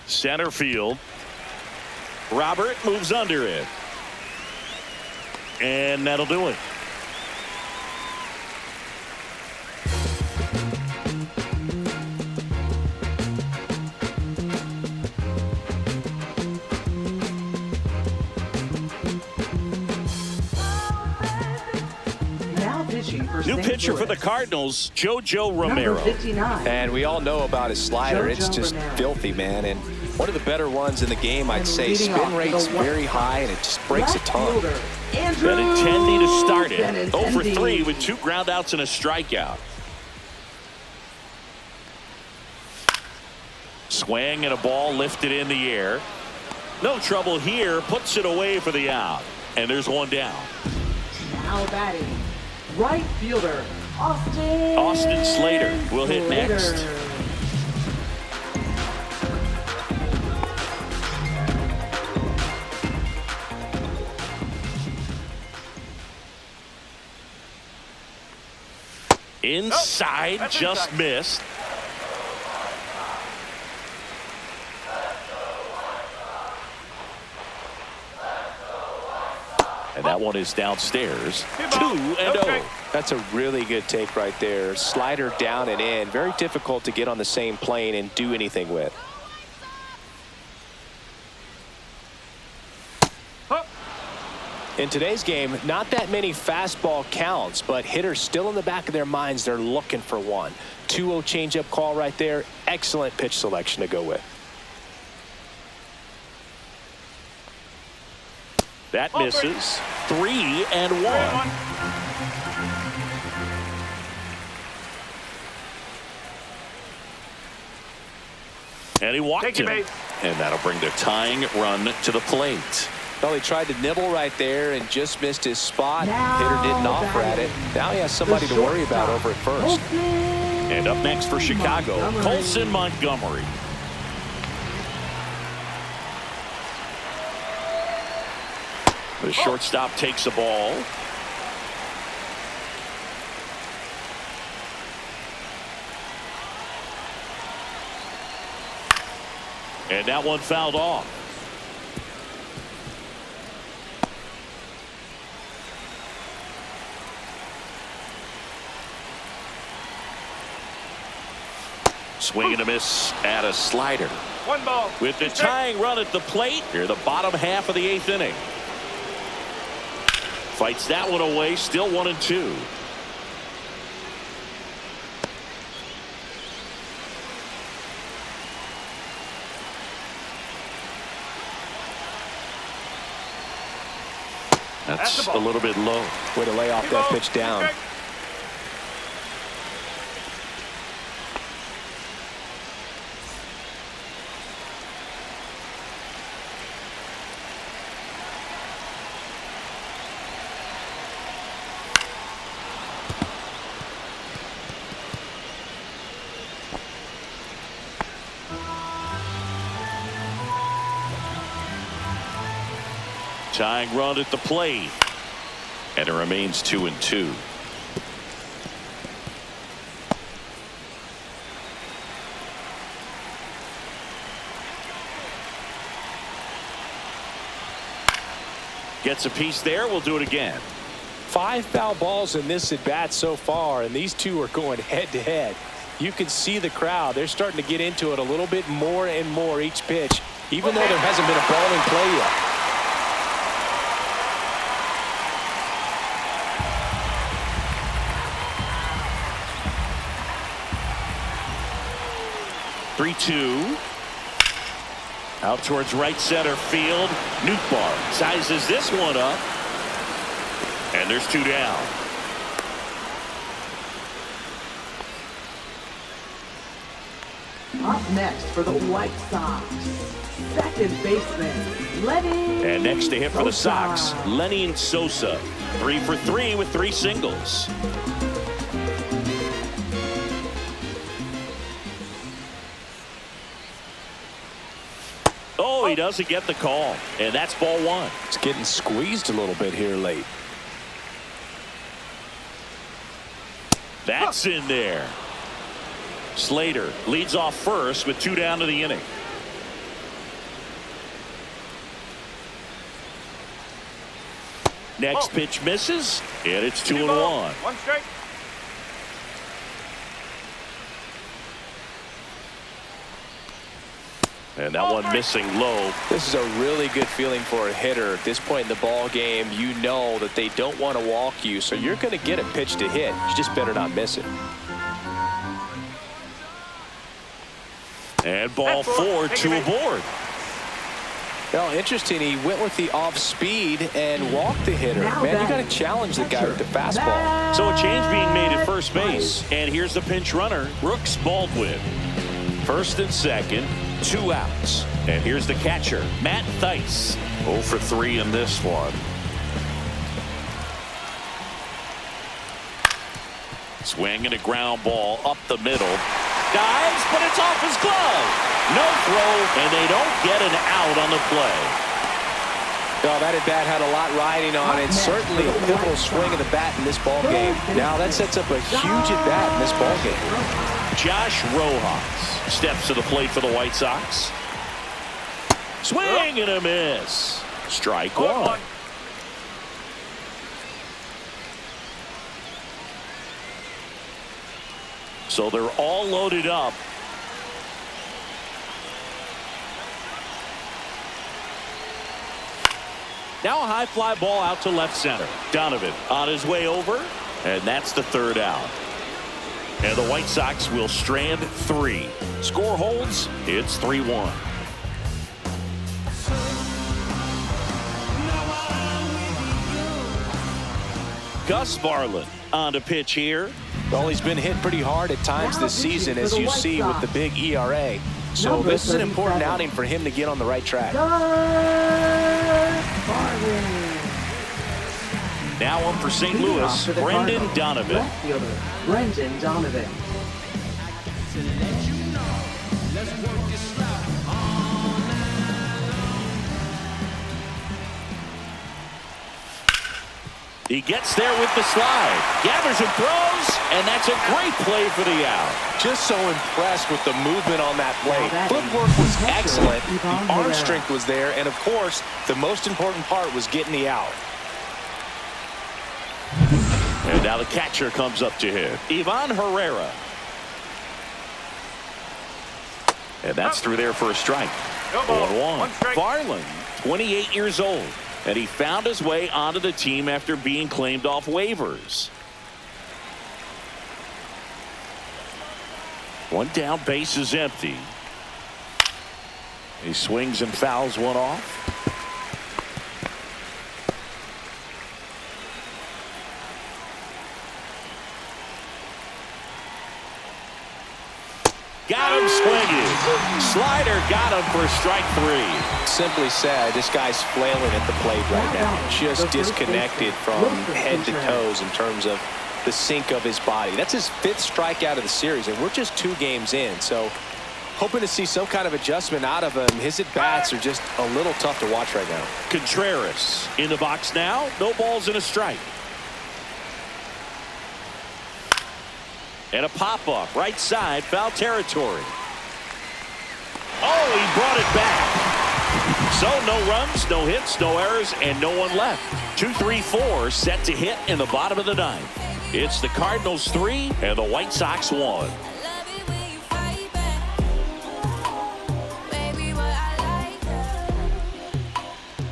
Center field. Robert moves under it, and that'll do it. New pitcher for the Cardinals, JoJo Romero. And we all know about his slider. It's just filthy, man. And one of the better ones in the game, I'd say. Spin rate's very high, and it just breaks a ton. Benintendi to start it. 0 for 3 with 2 groundouts and a strikeout. Swing and a ball lifted in the air. No trouble here. Puts it away for the out. And there's one down. Now batting, right fielder, Austin Slater will hit next. Inside, just missed. And that one is downstairs. 2-0. That's a really good take right there. Slider down and in. Very difficult to get on the same plane and do anything with. In today's game, not that many fastball counts, but hitters still in the back of their minds, they're looking for one. 2-0 changeup call right there. Excellent pitch selection to go with. That misses. 3-1. And he walked him. And that'll bring the tying run to the plate. Well, he tried to nibble right there and just missed his spot. Hitter didn't offer at it. Now he has somebody to worry about over at first. And up next for Chicago, Colson Montgomery. The shortstop takes a ball. And that one fouled off. Swing and a miss at a slider. 1 ball. With the tying run at the plate, here the bottom half of the 8th inning. Fights that one away, still 1-2. That's a little bit low. Way to lay off that pitch down. Tying run at the plate. And it remains 2-2. Gets a piece there. We'll do it again. 5 foul balls in this at bat so far, and these two are going head to head. You can see the crowd. They're starting to get into it a little bit more and more each pitch, even though there hasn't been a ball in play yet. Two. Out towards right center field. Newtbar sizes this one up. And there's 2 down. Up next for the White Sox, second baseman, Lenny. And next to hit for the Sox, Sosa. Lenny Sosa. 3 for 3 with 3 singles. Oh, he doesn't get the call. And that's ball 1. It's getting squeezed a little bit here late. That's in there. Slater leads off first with 2 down to the inning. Next pitch misses, and it's 2-1. 1 strike. And that one missing low. This is a really good feeling for a hitter at this point in the ball game. You know that they don't want to walk you, so you're going to get a pitch to hit. You just better not miss it. And ball 4, 2 aboard. Well, interesting. He went with the off speed and walked the hitter. Man, you got to challenge the guy with the fastball. So a change being made at first base. And here's the pinch runner, Brooks Baldwin. First and second, 2 outs. And here's the catcher, Matt Thaiss. 0 for 3 in this one. Swing and a ground ball up the middle. Dives, but it's off his glove. No throw, and they don't get an out on the play. Well, that at bat had a lot riding on it. Certainly a pivotal swing of the bat in this ball game. Now that sets up a huge at bat in this ball game. Josh Rojas steps to the plate for the White Sox. Swing and a miss. Strike 1. So they're all loaded up. Now a high fly ball out to left center. Donovan on his way over, and that's the 3rd out. And the White Sox will strand 3. Score holds, it's 3-1. Gus Varland on to pitch here. Well, he's been hit pretty hard at times this season, as you see with the big ERA. So this is an important outing for him to get on the right track. Now on for St. Louis, Brendan Donovan. Brendan Donovan. He gets there with the slide, gathers and throws, and that's a great play for the out. Just so impressed with the movement on that play. Footwork was excellent, the arm strength was there, and of course, the most important part was getting the out. And now the catcher comes up to him, Ivan Herrera. And that's through there for a strike. 1-1. Varland, 28 years old, and he found his way onto the team after being claimed off waivers. One down, base is empty. He swings and fouls one off. Got him swinging. Slider got him for strike 3. Simply said, this guy's flailing at the plate right now. Just disconnected from head to toes in terms of the sink of his body. That's his 5th strikeout of the series, and we're just 2 games in. So hoping to see some kind of adjustment out of him. His at-bats are just a little tough to watch right now. Contreras in the box now. No balls and a strike. And a pop-up, right side, foul territory. Oh, he brought it back. So no runs, no hits, no errors, and no one left. 2-3-4 set to hit in the bottom of the 9th. It's the Cardinals 3 and the White Sox 1.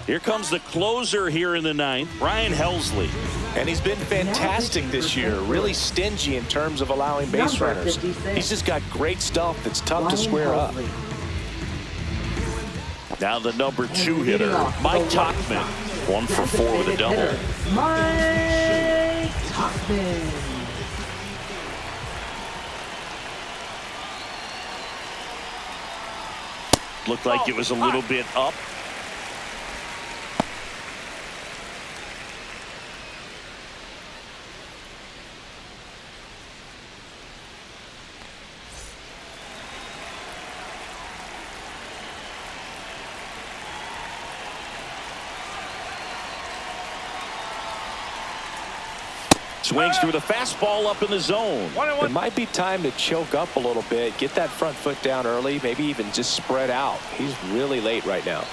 Here comes the closer here in the 9th, Ryan Helsley. And he's been fantastic this year, really stingy in terms of allowing base runners. He's just got great stuff that's tough to square up. Now the number 2 hitter, Mike Tauchman, 1 for 4 with a double. Mike Tauchman. Looked like it was a little bit up. Swings through the fastball up in the zone. It might be time to choke up a little bit, get that front foot down early, maybe even just spread out. He's really late right now.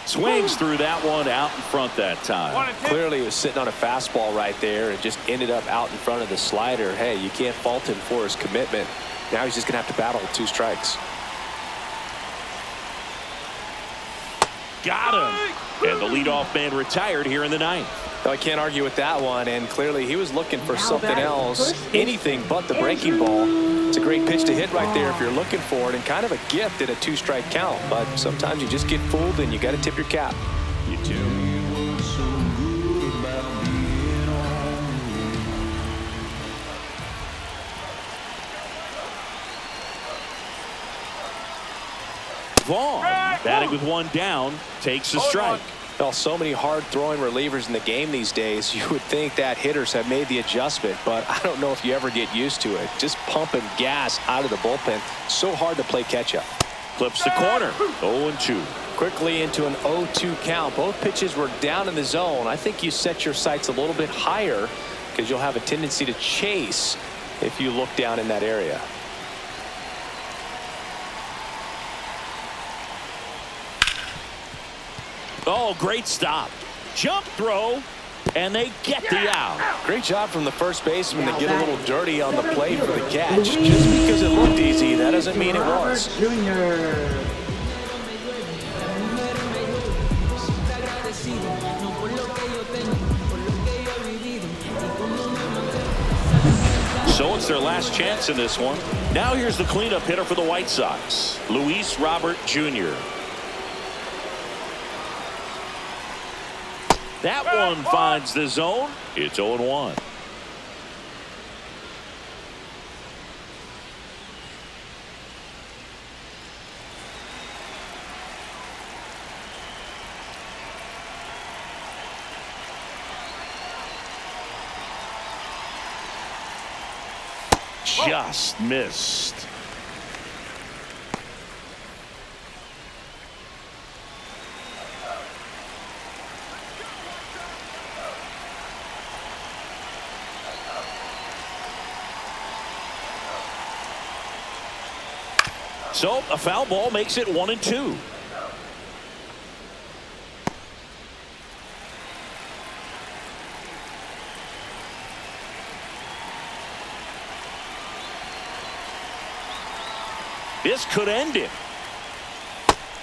Swings through that one out in front that time. Clearly he was sitting on a fastball right there and just ended up out in front of the slider. Hey, you can't fault him for his commitment. Now he's just going to have to battle with 2 strikes. Got him. And the leadoff man retired here in the 9th. I can't argue with that one, and clearly he was looking for something else, anything but the breaking ball. It's a great pitch to hit right there if you're looking for it, and kind of a gift at a 2-strike count, but sometimes you just get fooled and you got to tip your cap. You do. Vaughn, batting with 1 down, takes a strike. Well, so many hard-throwing relievers in the game these days, you would think that hitters have made the adjustment, but I don't know if you ever get used to it. Just pumping gas out of the bullpen, so hard to play catch-up. Clips the corner, 0-2. Quickly into an 0-2 count. Both pitches were down in the zone. I think you set your sights a little bit higher because you'll have a tendency to chase if you look down in that area. Oh, great stop. Jump throw, and they get the out. Great job from the first baseman to get a little dirty on the plate for the catch. Just because it looked easy, that doesn't mean it was. So it's their last chance in this one. Now here's the cleanup hitter for the White Sox, Luis Robert Jr. That one finds the zone. It's 0-1. Just missed. So a foul ball makes it 1-2. This could end it.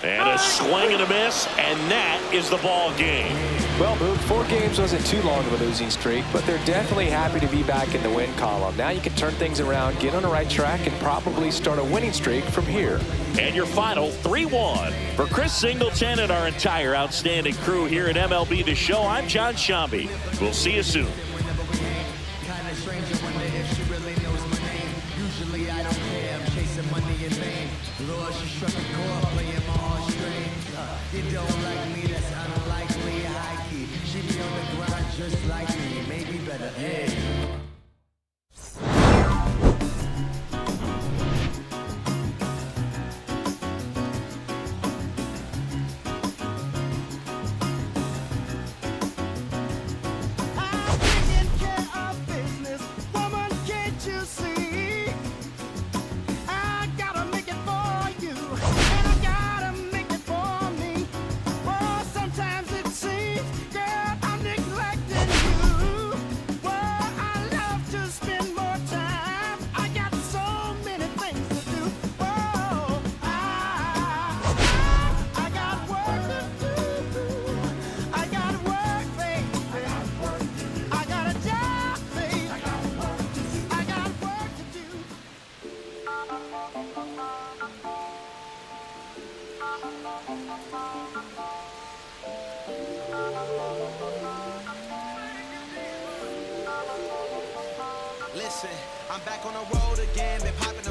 And a swing and a miss, and that is the ball game. Well, Boog, 4 games wasn't too long of a losing streak, but they're definitely happy to be back in the win column. Now you can turn things around, get on the right track, and probably start a winning streak from here. And your final 3-1. For Chris Singleton and our entire outstanding crew here at MLB The Show, I'm John Shambi. We'll see you soon. You don't like me, that's unlikely, high key. She be on the grind just like me, maybe better, hey. I'm taking care of business, woman, can't you see? I gotta make it for you, and I gotta make it for me. Oh, sometimes it seems, girl, I'm neglecting you. Well, I love to spend more time. I got so many things to do. Oh, I got work to do. I got work, baby. I got a job, baby. I got work to do. Listen, I'm back on the road again, been popping